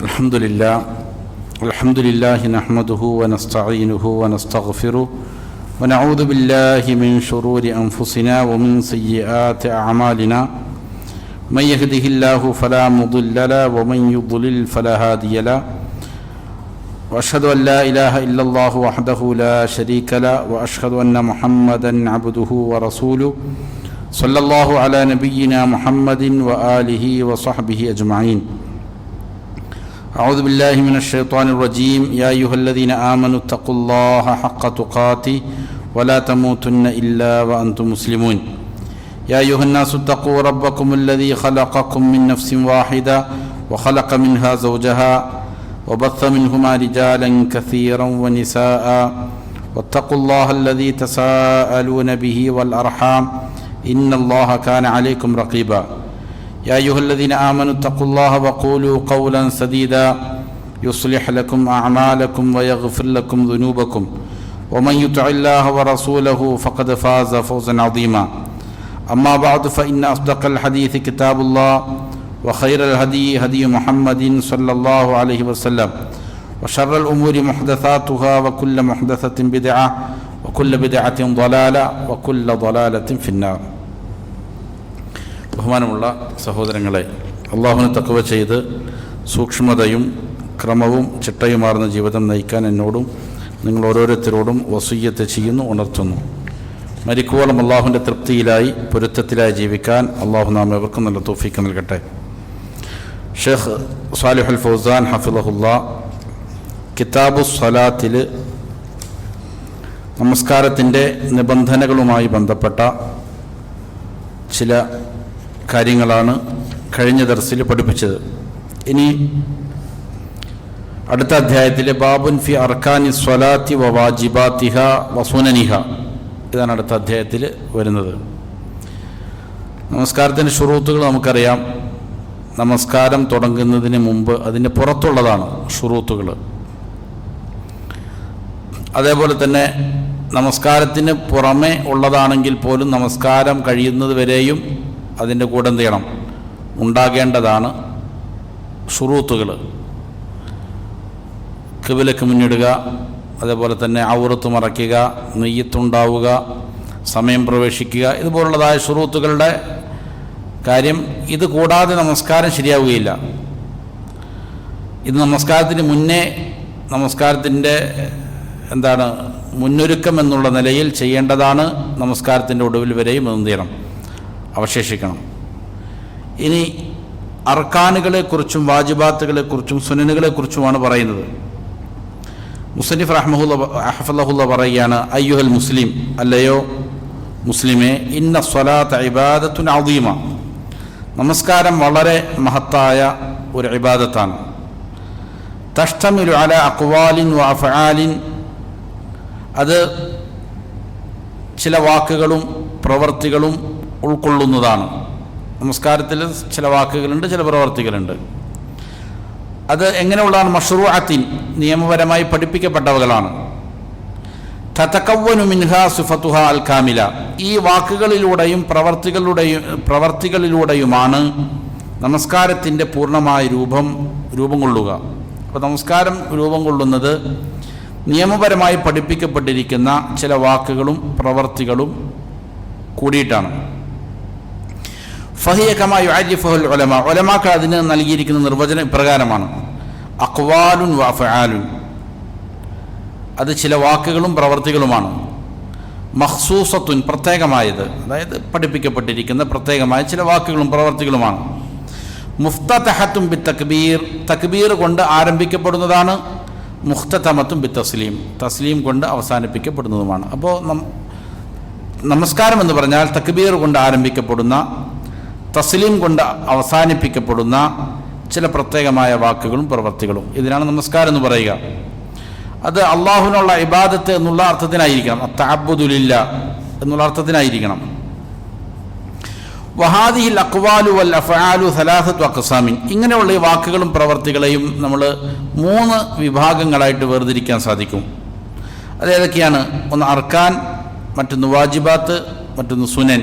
الحمد لله نحمده ونستعينه ونستغفره ونعوذ بالله من شرور أنفسنا ومن سيئات أعمالنا من يهده الله فلا مضل له ومن يضلل فلا هادي له وأشهد أن لا إله إلا الله وحده لا شريك له وأشهد أن محمدا عبده ورسوله صلى الله على نبينا محمد وآله وصحبه أجمعين. أعوذ بالله من الشيطان الرجيم. يا أيها الذين آمنوا اتقوا الله حق تقاته ولا تموتن إلا وأنتم مسلمون. يا أيها الناس اتقوا ربكم الذي خلقكم من نفس واحدة وخلق منها زوجها وبث منهما رجالا كثيرا ونساء واتقوا الله الذي تساءلون به والأرحام إن الله كان عليكم رقيبا. يا أيها الذين آمنوا اتقوا الله وقولوا قولا سديدا يصلح لكم أعمالكم ويغفر لكم ذنوبكم ومن يطع الله ورسوله فقد فاز فوزا عظيما. أما بعد فإن أصدق الحديث كتاب الله وخير الهدي هدي محمد صلى الله عليه وسلم وشر الأمور محدثاتها وكل محدثة بدعة وكل بدعة ضلالة وكل ضلالة في النار. ബഹുമാനമുള്ള സഹോദരങ്ങളെ, അള്ളാഹുവിനെ തഖ്വ ചെയ്ത് സൂക്ഷ്മതയും ക്രമവും ചിട്ടയുമാർന്ന ജീവിതം നയിക്കാൻ എന്നോടും നിങ്ങൾ ഓരോരുത്തരോടും വസിയ്യത്ത് ചെയ്യുന്നു, ഉണർത്തുന്നു. മരിക്കുവോളം അള്ളാഹുവിൻ്റെ തൃപ്തിയിലായി പൊരുത്തത്തിലായി ജീവിക്കാൻ അള്ളാഹു നാം എവർക്കും നല്ല തൗഫീഖ് നൽകട്ടെ. ഷെയ്ഖ് സാലിഹുൽ ഫൗസാൻ ഹഫിളഹുല്ലാ കിതാബു സ്വലാത്തിൽ നമസ്കാരത്തിൻ്റെ നിബന്ധനകളുമായി ബന്ധപ്പെട്ട ചില കാര്യങ്ങളാണ് കഴിഞ്ഞ ദർസിൽ പഠിപ്പിച്ചത്. ഇനി അടുത്ത അധ്യായത്തിലെ ബാബുൻ ഫി അർക്കാനി സ്വലാത്തി വ വാജിബാത്തിഹ വ സുനനിഹ, ഇതാണ് അടുത്ത അധ്യായത്തിൽ വരുന്നത്. നമസ്കാരത്തിൻ്റെ ഷുറൂത്തുകൾ നമുക്കറിയാം. നമസ്കാരം തുടങ്ങുന്നതിന് മുമ്പ് അതിൻ്റെ പുറത്തുള്ളതാണ് ഷുറൂത്തുകൾ. അതേപോലെ തന്നെ നമസ്കാരത്തിന് പുറമെ ഉള്ളതാണെങ്കിൽ പോലും നമസ്കാരം കഴിയുന്നത് വരെയും അതിൻ്റെ കൂടെ എന്ത് ചെയ്യണം, ഉണ്ടാകേണ്ടതാണ് ഷുറൂത്തുകൾ. ഖിബിലക്ക് മുന്നിടുക, അതേപോലെ തന്നെ ഔറത്ത് മറയ്ക്കുക, നെയ്യത്തുണ്ടാവുക, സമയം പ്രവേശിക്കുക, ഇതുപോലുള്ളതായ ഷുറൂത്തുകളുടെ കാര്യം. ഇത് കൂടാതെ നമസ്കാരം ശരിയാവുകയില്ല. ഇത് നമസ്കാരത്തിന് മുന്നേ നമസ്കാരത്തിൻ്റെ മുന്നൊരുക്കം എന്നുള്ള നിലയിൽ ചെയ്യേണ്ടതാണ്. നമസ്കാരത്തിൻ്റെ ഒടുവിൽ വരെയും എന്ത് ചെയ്യണം, അവശേഷിക്കണം. ഇനി അർക്കാനുകളെക്കുറിച്ചും വാജിബാത്തുകളെക്കുറിച്ചും സുനനുകളെക്കുറിച്ചുമാണ് പറയുന്നത്. മുസന്നിഫ് റഹ്മഹുല്ല പറയുകയാണ്, അയ്യുഹൽ മുസ്ലിം, അല്ലയോ മുസ്ലിമേ, ഇന്ന സ്വലാത്ത ഇബാദത്തുൻ അദീമ, നമസ്കാരം വളരെ മഹത്തായ ഒരു ഇബാദത്താണ്. തഷ്തമിലു അല അഖ്വാലിൻ വ അഫ്ആലിൻ, അത് ചില വാക്കുകളും പ്രവർത്തികളും ഉൾക്കൊള്ളുന്നതാണ്. നമസ്കാരത്തിൽ ചില വാക്കുകളുണ്ട്, ചില പ്രവർത്തികളുണ്ട്. അത് എങ്ങനെയുള്ളതാണ്? മഷ്റൂഅത്തിൻ, നിയമപരമായി പഠിപ്പിക്കപ്പെട്ടവകളാണ്. തതകവ്വനു മിൻഹാ സിഫത്തുഹാ അൽ കാമില, ഈ വാക്കുകളിലൂടെയും പ്രവർത്തികളിലൂടെയുമാണ് നമസ്കാരത്തിൻ്റെ പൂർണ്ണമായ രൂപം കൊള്ളുക. അപ്പോൾ നമസ്കാരം രൂപം കൊള്ളുന്നത് നിയമപരമായി പഠിപ്പിക്കപ്പെട്ടിരിക്കുന്ന ചില വാക്കുകളും പ്രവർത്തികളും കൂടിയിട്ടാണ്. ഫഹിയ കമാ യുഅരിഫുൽ ഉലമാ, ഉലമാക്കൾ അതിന് നൽകിയിരിക്കുന്ന നിർവചനം ഇപ്രകാരമാണ്: അഖ്വാലുൻ വ അഫ്ആലുൻ, അത് ചില വാക്കുകളും പ്രവർത്തികളുമാണ്. മഖ്സൂസത്തുൻ, പ്രത്യേകമായത്, അതായത് പഠിപ്പിക്കപ്പെട്ടിരിക്കുന്ന പ്രത്യേകമായ ചില വാക്കുകളും പ്രവർത്തികളുമാണ്. മുഫ്തതഹത്തുൻ ബി തക്ബീർ, തക്ബീർ കൊണ്ട് ആരംഭിക്കപ്പെടുന്നതാണ്. മുഖ്തതമത്തുൻ ബി തസ്ലീം, തസ്ലീം കൊണ്ട് അവസാനിപ്പിക്കപ്പെടുന്നതുമാണ്. അപ്പോൾ നമസ്കാരം എന്ന് പറഞ്ഞാൽ തക്ബീർ കൊണ്ട് ആരംഭിക്കപ്പെടുന്ന, തസ്ലീം കൊണ്ട് അവസാനിപ്പിക്കപ്പെടുന്ന ചില പ്രത്യേകമായ വാക്കുകളും പ്രവർത്തികളും, ഇതിനാണ് നമസ്കാരം എന്ന് പറയുക. അത് അള്ളാഹുവിനുള്ള ഇബാദത്ത് എന്നുള്ള അർത്ഥത്തിനായിരിക്കണം, തഅബ്ബുദു ലില്ലാഹ് എന്നുള്ള അർത്ഥത്തിനായിരിക്കണം. വഹാദിഹിൽ അഖ്വാലു വൽ അഫ്ആലു സലാസത്തു അഖ്സാമിൻ, ഇങ്ങനെയുള്ള ഈ വാക്കുകളും പ്രവർത്തികളെയും നമ്മൾ 3 വിഭാഗങ്ങളായിട്ട് വേർതിരിക്കാൻ സാധിക്കും. അതേതൊക്കെയാണ്? ഒന്ന് അർക്കാൻ, മറ്റൊന്ന് വാജിബാത്ത്, മറ്റൊന്ന് സുനൻ.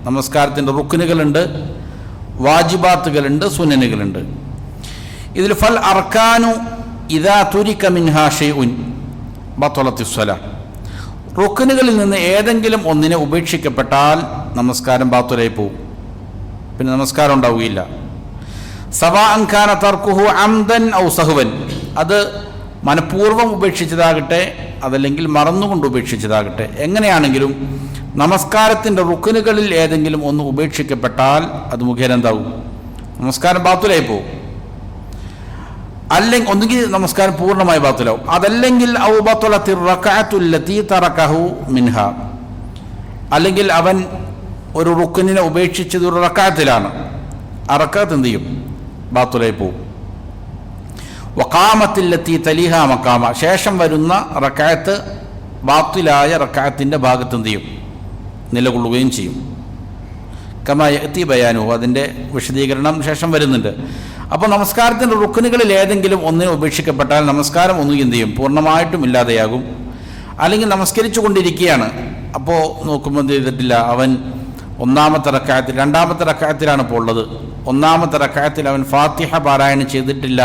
നമസ്കാരത്തിൻ്റെ റുക്നുകളുണ്ട്, വാജിബാത്തുകളുണ്ട്, സുനനുകളുണ്ട്. ഇതിൽ ഫൽ അർക്കാനു ഇദാ തുരിക മിൻഹാ ഷൈഉൻ ബത്തലത്തിസ് സ്വലാ. റുക്നുകളിൽ നിന്ന് ഏതെങ്കിലും ഒന്നിനെ ഉപേക്ഷിക്കപ്പെട്ടാൽ നമസ്കാരം ബാത്തുലായി പോകും, പിന്നെ നമസ്കാരം ഉണ്ടാവുകയില്ല. സവാഅൻ കാന തർക്കുഹു അംദൻ ഔ സഹ്വൻ, അത് മനഃപൂർവ്വം ഉപേക്ഷിച്ചതാകട്ടെ അതല്ലെങ്കിൽ മറന്നുകൊണ്ട് ഉപേക്ഷിച്ചതാകട്ടെ, എങ്ങനെയാണെങ്കിലും നമസ്കാരത്തിൻ്റെ റുക്നുകളിൽ ഏതെങ്കിലും ഒന്ന് ഉപേക്ഷിക്കപ്പെട്ടാൽ അത് മുഖേന എന്താവും? നമസ്കാരം ബാത്തുലായി പോകും. അല്ലെങ്കിൽ ഒന്നുകിൽ നമസ്കാരം പൂർണ്ണമായി ബാത്തുലാവും, അതല്ലെങ്കിൽ ഔ ബത്തലത്തിർ റക്അത്തുല്ലതി തറകഹു മിൻഹ, അല്ലെങ്കിൽ അവൻ ഒരു റുക്നിനെ ഉപേക്ഷിച്ചത് ഒരു റക്അത്തിലാണ്, ആ റക്അത്ത് എന്ത് ചെയ്യും? ബാത്തുലായി പോകും. വഖാമത്തില്ലത്തി തലിഹ മഖാമ, ശേഷം വരുന്ന റക്അത്ത് ബാത്തുലായ റക്അത്തിൻ്റെ ഭാഗത്ത് എന്ത് ചെയ്യും? നിലകൊള്ളുകയും ചെയ്യും. കമാ യഅതി ബയാനു, അതിൻ്റെ വിശദീകരണം ശേഷം വരുന്നുണ്ട്. അപ്പോൾ നമസ്കാരത്തിൻ്റെ റുക്നുകളിൽ ഏതെങ്കിലും ഒന്നിനെ ഉപേക്ഷിക്കപ്പെട്ടാൽ നമസ്കാരം ഒന്നുകിൽ എന്ത് ചെയ്യും? പൂർണ്ണമായിട്ടും ഇല്ലാതെയാകും. അല്ലെങ്കിൽ നമസ്കരിച്ചു കൊണ്ടിരിക്കുകയാണ്, അപ്പോൾ നോക്കുമ്പോൾ എന്ത് ചെയ്തിട്ടില്ല, അവൻ ഒന്നാമത്തെ റക്അത്തിൽ, രണ്ടാമത്തെ റക്അത്തിലാണ് ഇപ്പോൾ ഉള്ളത്, ഒന്നാമത്തെ റക്അത്തിൽ അവൻ ഫാത്തിഹ പാരായണം ചെയ്തിട്ടില്ല,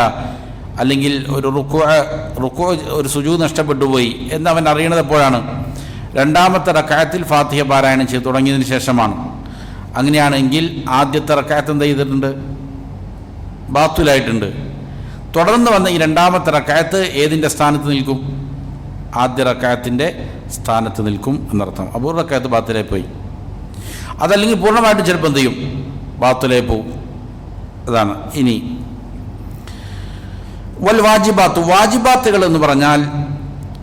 അല്ലെങ്കിൽ ഒരു റുക്കു ഒരു സുജൂദ് നഷ്ടപ്പെട്ടു പോയി എന്ന് അവൻ അറിയണത് എപ്പോഴാണ്? രണ്ടാമത്തെ റക്അത്തിൽ ഫാത്തിഹ പാരായണം ചെയ്ത് തുടങ്ങിയതിന് ശേഷമാണ്. അങ്ങനെയാണെങ്കിൽ ആദ്യത്തെ റക്അത്ത് എന്ത് ചെയ്തിട്ടുണ്ട്? ബാത്തുലായിട്ടുണ്ട്. തുടർന്ന് വന്ന ഈ രണ്ടാമത്തെ റക്അത്ത് ഏതിൻ്റെ സ്ഥാനത്ത് നിൽക്കും? ആദ്യ റക്അത്തിൻ്റെ സ്ഥാനത്ത് നിൽക്കും എന്നർത്ഥം. അപ്പോൾ ഒരു റക്അത്ത് ബാത്തുലായി പോയി. അതല്ലെങ്കിൽ പൂർണ്ണമായിട്ടും ചിലപ്പോൾ എന്ത് ചെയ്യും? ബാത്തുലായി പോകും. അതാണ്. ഇനി വൽ വാജിബാത്ത്, വാജിബാത്തുകൾ എന്ന് പറഞ്ഞാൽ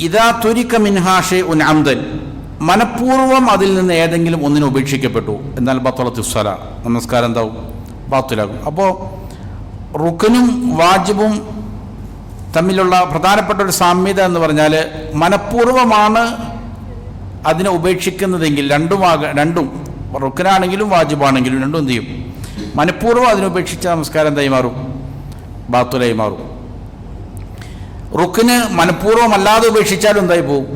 ഇദാ തുരിക മിൻഹാ ഷൈഉൻ അംദൻ, മനഃപൂർവ്വം അതിൽ നിന്ന് ഏതെങ്കിലും ഒന്നിനെ ഉപേക്ഷിക്കപ്പെട്ടു എന്നാൽ ബത്തലത്തിസ് സ്വലാ, നമസ്കാരം എന്താവും? ബാത്തുലാകും. അപ്പോൾ റുക്നും വാജിബും തമ്മിലുള്ള പ്രധാനപ്പെട്ട ഒരു സാമ്യത എന്ന് പറഞ്ഞാൽ മനഃപൂർവ്വമാണ് അതിനെ ഉപേക്ഷിക്കുന്നതെങ്കിൽ രണ്ടും റുക്നാണെങ്കിലും വാജിബാണെങ്കിലും രണ്ടും എന്ത് ചെയ്യും? മനഃപൂർവ്വം അതിനുപേക്ഷിച്ച നമസ്കാരം എന്തായി മാറും? ബാത്തുലായി മാറും. റുക്ന് മനഃപൂർവ്വം അല്ലാതെ ഉപേക്ഷിച്ചാലും എന്തായി പോവും?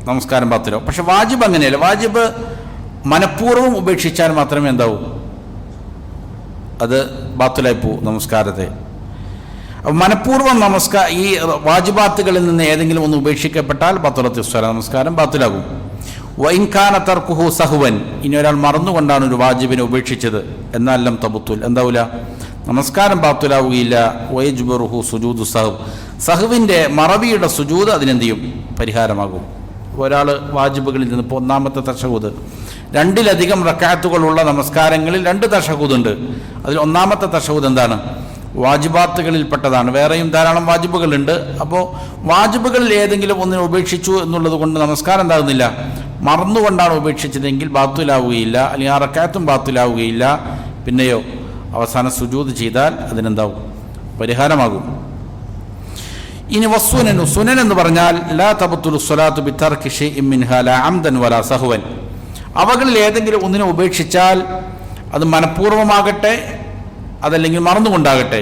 നമസ്കാരം ബാത്തുലാവും. പക്ഷെ വാജിബ് അങ്ങനെയല്ല. വാജിബ് മനഃപൂർവ്വം ഉപേക്ഷിച്ചാൽ മാത്രമേ എന്താവൂ? അത് ബാത്തുലായി പോവും നമസ്കാരത്തെ. മനഃപൂർവ്വം ഈ വാജിബാത്തുകളിൽ നിന്ന് ഏതെങ്കിലും ഒന്ന് ഉപേക്ഷിക്കപ്പെട്ടാൽ ബത്തലത്തിസ് സ്വലാ, നമസ്കാരം ബാത്തുലാകും. വഇൻ കാന തർക്കുഹു സഹ്വൻ, ഇനി ഒരാൾ മറന്നുകൊണ്ടാണ് ഒരു വാജിബിനെ ഉപേക്ഷിച്ചത് എന്നാൽ ലം തബത്തുൽ, എന്താവില്ല? നമസ്കാരം ബാത്തുലാവുകയില്ല. വയജ്ബറുഹു സുജൂദു സഹവ്, സഹവിൻ്റെ മറവിയുടെ സുജൂദ് അതിനെന്ത് ചെയ്യും? പരിഹാരമാകും. ഒരാൾ വാജിബുകളിൽ നിന്ന് ഇപ്പോൾ ഒന്നാമത്തെ തശഹൂദ്, രണ്ടിലധികം റക്അത്തുകളുള്ള നമസ്കാരങ്ങളിൽ 2 തശഹൂദുണ്ട്. അതിൽ ഒന്നാമത്തെ തശഹൂദ് എന്താണ്? വാജിബാത്തുകളിൽപ്പെട്ടതാണ്. വേറെയും ധാരാളം വാജിബുകളുണ്ട്. അപ്പോൾ വാജിബുകളിൽ ഏതെങ്കിലും ഒന്നിനെ ഉപേക്ഷിച്ചു എന്നുള്ളത് കൊണ്ട് നമസ്കാരം എന്താകുന്നില്ല? മറന്നുകൊണ്ടാണ് ഉപേക്ഷിച്ചതെങ്കിൽ ബാത്തുലാവുകയില്ല, അല്ലെങ്കിൽ ആ റക്അത്തും ബാത്തുലാവുകയില്ല. പിന്നെയോ അവസാനം സുജൂദ് ചെയ്താൽ അതിനെന്താവും? പരിഹാരമാകും. ഇനി വസ്സുനനു, സുനൻ എന്ന് പറഞ്ഞാൽ ലാ തബ്തുലു സ്വലാത്തു ബിതർകി ഷൈഇൻ മിൻഹാ ലാ അംദൻ വലാ സഹ്വൻ, അവകളിൽ ഏതെങ്കിലും ഒന്നിനെ ഉപേക്ഷിച്ചാൽ അത് മനഃപൂർവ്വമാകട്ടെ അതല്ലെങ്കിൽ മറന്നുകൊണ്ടാകട്ടെ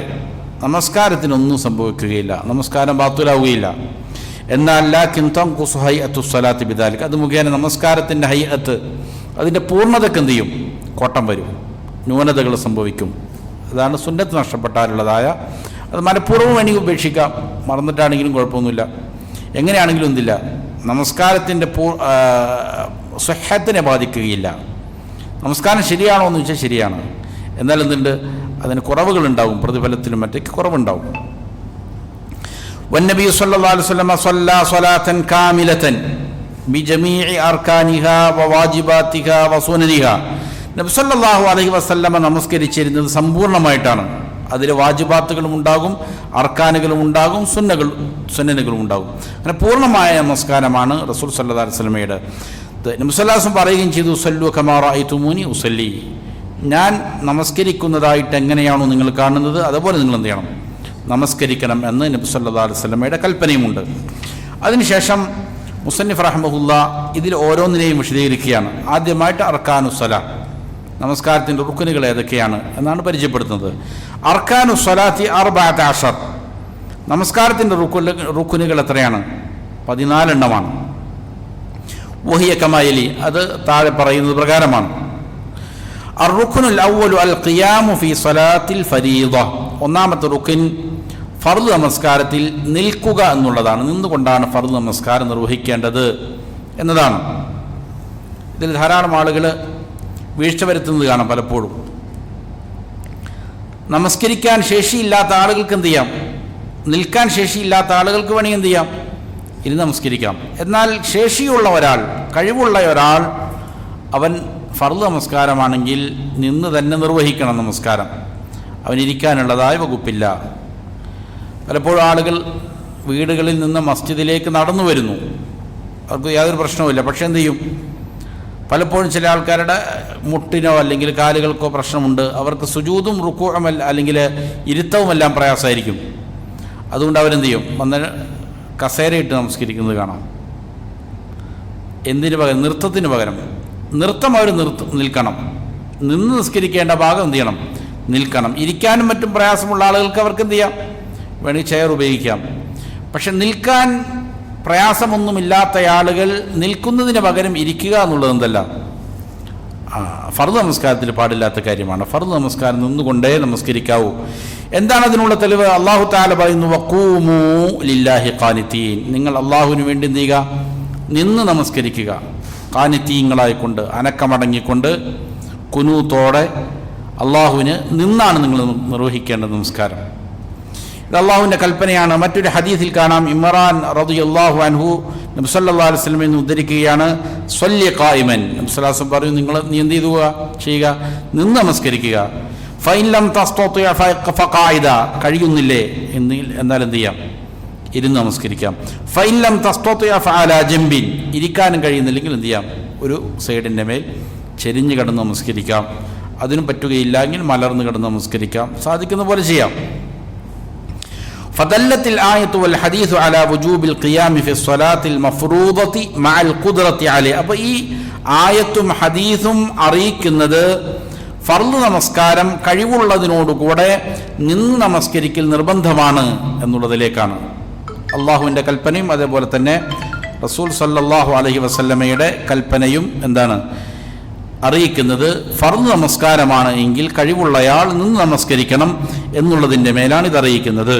നമസ്കാരത്തിനൊന്നും സംഭവിക്കുകയില്ല, നമസ്കാരം ബാത്തുലാവുകയില്ല. എന്നാൽ ലാകിൻ തൻഖുസു ഹൈഅത്തു സ്വലാത്തി ബിദാലിക, അത് മുഖേന നമസ്കാരത്തിൻ്റെ ഹൈഅത്ത്, അതിൻ്റെ പൂർണ്ണതയ്ക്ക് എന്ത് ചെയ്യും? കോട്ടം വരും, ന്യൂനതകൾ സംഭവിക്കും. അതാണ് സുന്നത്ത് നഷ്ടപ്പെട്ടാലുള്ളതായ. അത് മനഃപൂർവ്വം വേണമെങ്കിൽ ഉപേക്ഷിക്കാം, മറന്നിട്ടാണെങ്കിലും കുഴപ്പമൊന്നുമില്ല. എങ്ങനെയാണെങ്കിലും എന്തില്ല, നമസ്കാരത്തിൻ്റെ സ്വഹത്തിനെ ബാധിക്കുകയില്ല. നമസ്കാരം ശരിയാണോ എന്ന് ചോദിച്ചാൽ ശരിയാണ്, എന്നാൽ എന്തുണ്ട്? അതിന് കുറവുകളുണ്ടാവും, പ്രതിഫലത്തിലും മറ്റേക്ക് കുറവുണ്ടാവും. വന്നബി സല്ലല്ലാഹു അലൈഹി വസല്ലം സ്വല്ലാ സ്വലാത്തൻ കാമിലതൻ ബിജമീഇ അർക്കാനിഹാ വവാജിബാതിഹാ വസുനനിഹാ, നബി സല്ലല്ലാഹു അലൈഹി വസല്ലം നമസ്കരിച്ചിരുന്നത് സമ്പൂർണ്ണമായിട്ടാണ്. അതിൽ വാജിബാത്തുകളും ഉണ്ടാകും, അർക്കാനുകളും ഉണ്ടാകും, സുന്നനുകളും ഉണ്ടാകും. അങ്ങനെ പൂർണ്ണമായ നമസ്കാരമാണ് റസൂൽ സല്ലല്ലാഹു അലൈഹി വസല്ലമയുടെ. നബി സല്ലല്ലാഹു അലൈഹി വസല്ലം പറയുകയും ചെയ്തു, സല്ലു കമാ റഅയ്തുമൂനി ഉസല്ലി, ഞാൻ നമസ്കരിക്കുന്നതായിട്ട് എങ്ങനെയാണോ നിങ്ങൾ കാണുന്നത് അതുപോലെ നിങ്ങൾ എന്ത് ചെയ്യണം? നമസ്കരിക്കണം എന്ന് നബി സല്ലല്ലാഹു അലൈഹി വസല്ലമയുടെ കൽപ്പനയുമുണ്ട്. അതിനുശേഷം മുസന്നിഫ് റഹ്മഹുല്ലാ ഇതിൽ ഓരോന്നിനെയും വിശദീകരിക്കുകയാണ്. ആദ്യമായിട്ട് അർക്കാനുസ്സലാ, നമസ്കാരത്തിൻ്റെ റുക്നുകൾ ഏതൊക്കെയാണ് എന്നാണ് പരിചയപ്പെടുത്തുന്നത്. അർക്കാനുസ്സലാത്തി 14, നമസ്കാരത്തിൻ്റെ റുക്നുകൾ എത്രയാണ്? 14 എണ്ണമാണ്. വഹിയ കമായലി, അത് താഴെ പറയുന്നത് പ്രകാരമാണ്. അർറുക്നുൽ അവ്വലു അൽ ഖിയാമു ഫീ സ്വലാത്തിൽ ഫരീദ, ഒന്നാമത്തെ റുക്കിൻ ഫർദ് നമസ്കാരത്തിൽ നിൽക്കുക എന്നുള്ളതാണ്. നിന്നുകൊണ്ടാണ് ഫർദ് നമസ്കാരം നിർവഹിക്കേണ്ടത് എന്നതാണ്. ഇതിൽ ധാരാളം ആളുകൾ വീഴ്ച വരുത്തുന്നത് കാണാം. പലപ്പോഴും നമസ്കരിക്കാൻ ശേഷിയില്ലാത്ത ആളുകൾക്ക് എന്ത് ചെയ്യാം? നിൽക്കാൻ ശേഷിയില്ലാത്ത ആളുകൾക്ക് വേണമെങ്കിൽ എന്ത് ചെയ്യാം? ഇരുന്ന് നമസ്കരിക്കാം. എന്നാൽ ശേഷിയുള്ള ഒരാൾ, കഴിവുള്ള ഒരാൾ, അവൻ ഫർദ് നമസ്കാരമാണെങ്കിൽ നിന്ന് തന്നെ നിർവഹിക്കണം നമസ്കാരം. അവനിരിക്കാനുള്ളതായ വകുപ്പില്ല. പലപ്പോഴും ആളുകൾ വീടുകളിൽ നിന്ന് മസ്ജിദിലേക്ക് നടന്നു വരുന്നു, അവർക്ക് യാതൊരു പ്രശ്നവുമില്ല. പക്ഷെ എന്ത് ചെയ്യും? പലപ്പോഴും ചില ആൾക്കാരുടെ മുട്ടിനോ അല്ലെങ്കിൽ കാലുകൾക്കോ പ്രശ്നമുണ്ട്. അവർക്ക് സുജൂദും റുക്കൂഉം അല്ലെങ്കിൽ ഇരുത്തവുമെല്ലാം പ്രയാസമായിരിക്കും. അതുകൊണ്ട് അവരെന്ത് ചെയ്യും? വന്ന് കസേരയിട്ട് നമസ്കരിക്കുന്നത് കാണാം. എന്തിനു പകരം? നൃത്തത്തിന് പകരം. നൃത്തം അവർ നിൽക്കണം. നിന്ന് നിസ്കരിക്കേണ്ട ഭാഗം എന്ത് ചെയ്യണം? നിൽക്കണം. ഇരിക്കാനും മറ്റും പ്രയാസമുള്ള ആളുകൾക്ക് അവർക്ക് എന്ത് ചെയ്യാം? വേണമെങ്കിൽ ചെയർ ഉപയോഗിക്കാം. പക്ഷെ നിൽക്കാൻ പ്രയാസമൊന്നുമില്ലാത്ത ആളുകൾ നിൽക്കുന്നതിന് പകരം ഇരിക്കുക എന്നുള്ളത് എന്തല്ല, ഫർദ് നമസ്കാരത്തിൽ പാടില്ലാത്ത കാര്യമാണ്. ഫർദ് നമസ്കാരം നിന്നുകൊണ്ടേ നമസ്കരിക്കാവൂ. എന്താണ് അതിനുള്ള തെളിവ്? അല്ലാഹു തആല പറയുന്നു, വഖൂമൂ ലില്ലാഹി ഖാനിതീൻ. നിങ്ങൾ അള്ളാഹുവിന് വേണ്ടി എന്ത് ചെയ്യുക? നിന്ന് നമസ്കരിക്കുക. ഖാനിതീങ്ങളായിക്കൊണ്ട്, അനക്കമടങ്ങിക്കൊണ്ട്, കുനൂത്തോടെ അള്ളാഹുവിന് നിന്നാണ് നിങ്ങൾ നിർവഹിക്കേണ്ട നമസ്കാരം. ഇത് അള്ളാഹുവിൻ്റെ കൽപ്പനയാണ്. മറ്റൊരു ഹദീസിൽ കാണാം, ഇമ്രാൻ റളിയല്ലാഹു അൻഹു നബി സല്ലല്ലാഹു അലൈഹി വസല്ലമയിൽ നിന്ന് ഉദ്ധരിക്കുകയാണ്, സ്വല്ലി ഖായിമൻ. നബി സല്ലല്ലാഹു അലൈഹി വസല്ലം പറഞ്ഞു, നീ എന്ത് ചെയ്യുക? നിന്ന് നമസ്കരിക്കുക. ഫൈൻ ലം തസ്തതി ഫഖായിദ. കഴിയുന്നില്ലേ എന്നാൽ എന്ത് ചെയ്യാം? ഇരുന്ന് നമസ്കരിക്കാം. ഫൈൻ ലം തസ്തതി ഫഅലാ ജംബിൻ. ഇരിക്കാനും കഴിയുന്നില്ലെങ്കിൽ എന്ത് ചെയ്യാം? ഒരു സൈഡിൻ്റെ മേൽ ചെരിഞ്ഞ് കിടന്ന് നമസ്കരിക്കാം. അതിനും പറ്റുകയില്ലെങ്കിൽ മലർന്ന് കിടന്ന് നമസ്കരിക്കാം. സാധിക്കുന്ന പോലെ ചെയ്യാം. ഫദല്ലത്തിൽ ആയത്തു വൽ ഹദീസു അലാ വുജൂബിൽ ഖിയാമി ഫി സ്വലാത്തിൽ മഫ്റൂദത്തി മഅൽ ഖുദ്റത്തി അലൈഹി. അപ്പോൾ ഈ ആയത്തും ഹദീസും അറിയിക്കുന്നത് ഫർദ് നമസ്കാരം കഴിവുള്ളതിനോടുകൂടെ നിന്ന് നമസ്കരിക്കൽ നിർബന്ധമാണ് എന്നുള്ളതിലേക്കാണ്. അള്ളാഹുവിൻ്റെ കൽപ്പനയും അതേപോലെ തന്നെ റസൂൽ സല്ലല്ലാഹു അലൈഹി വസല്ലമയുടെ കൽപ്പനയും എന്താണ് അറിയിക്കുന്നത്? ഫർദ് നമസ്കാരമാണ് എങ്കിൽ കഴിവുള്ളയാൾ നിന്ന് നമസ്കരിക്കണം എന്നുള്ളതിൻ്റെ മേലാണ് ഇത് അറിയിക്കുന്നത്.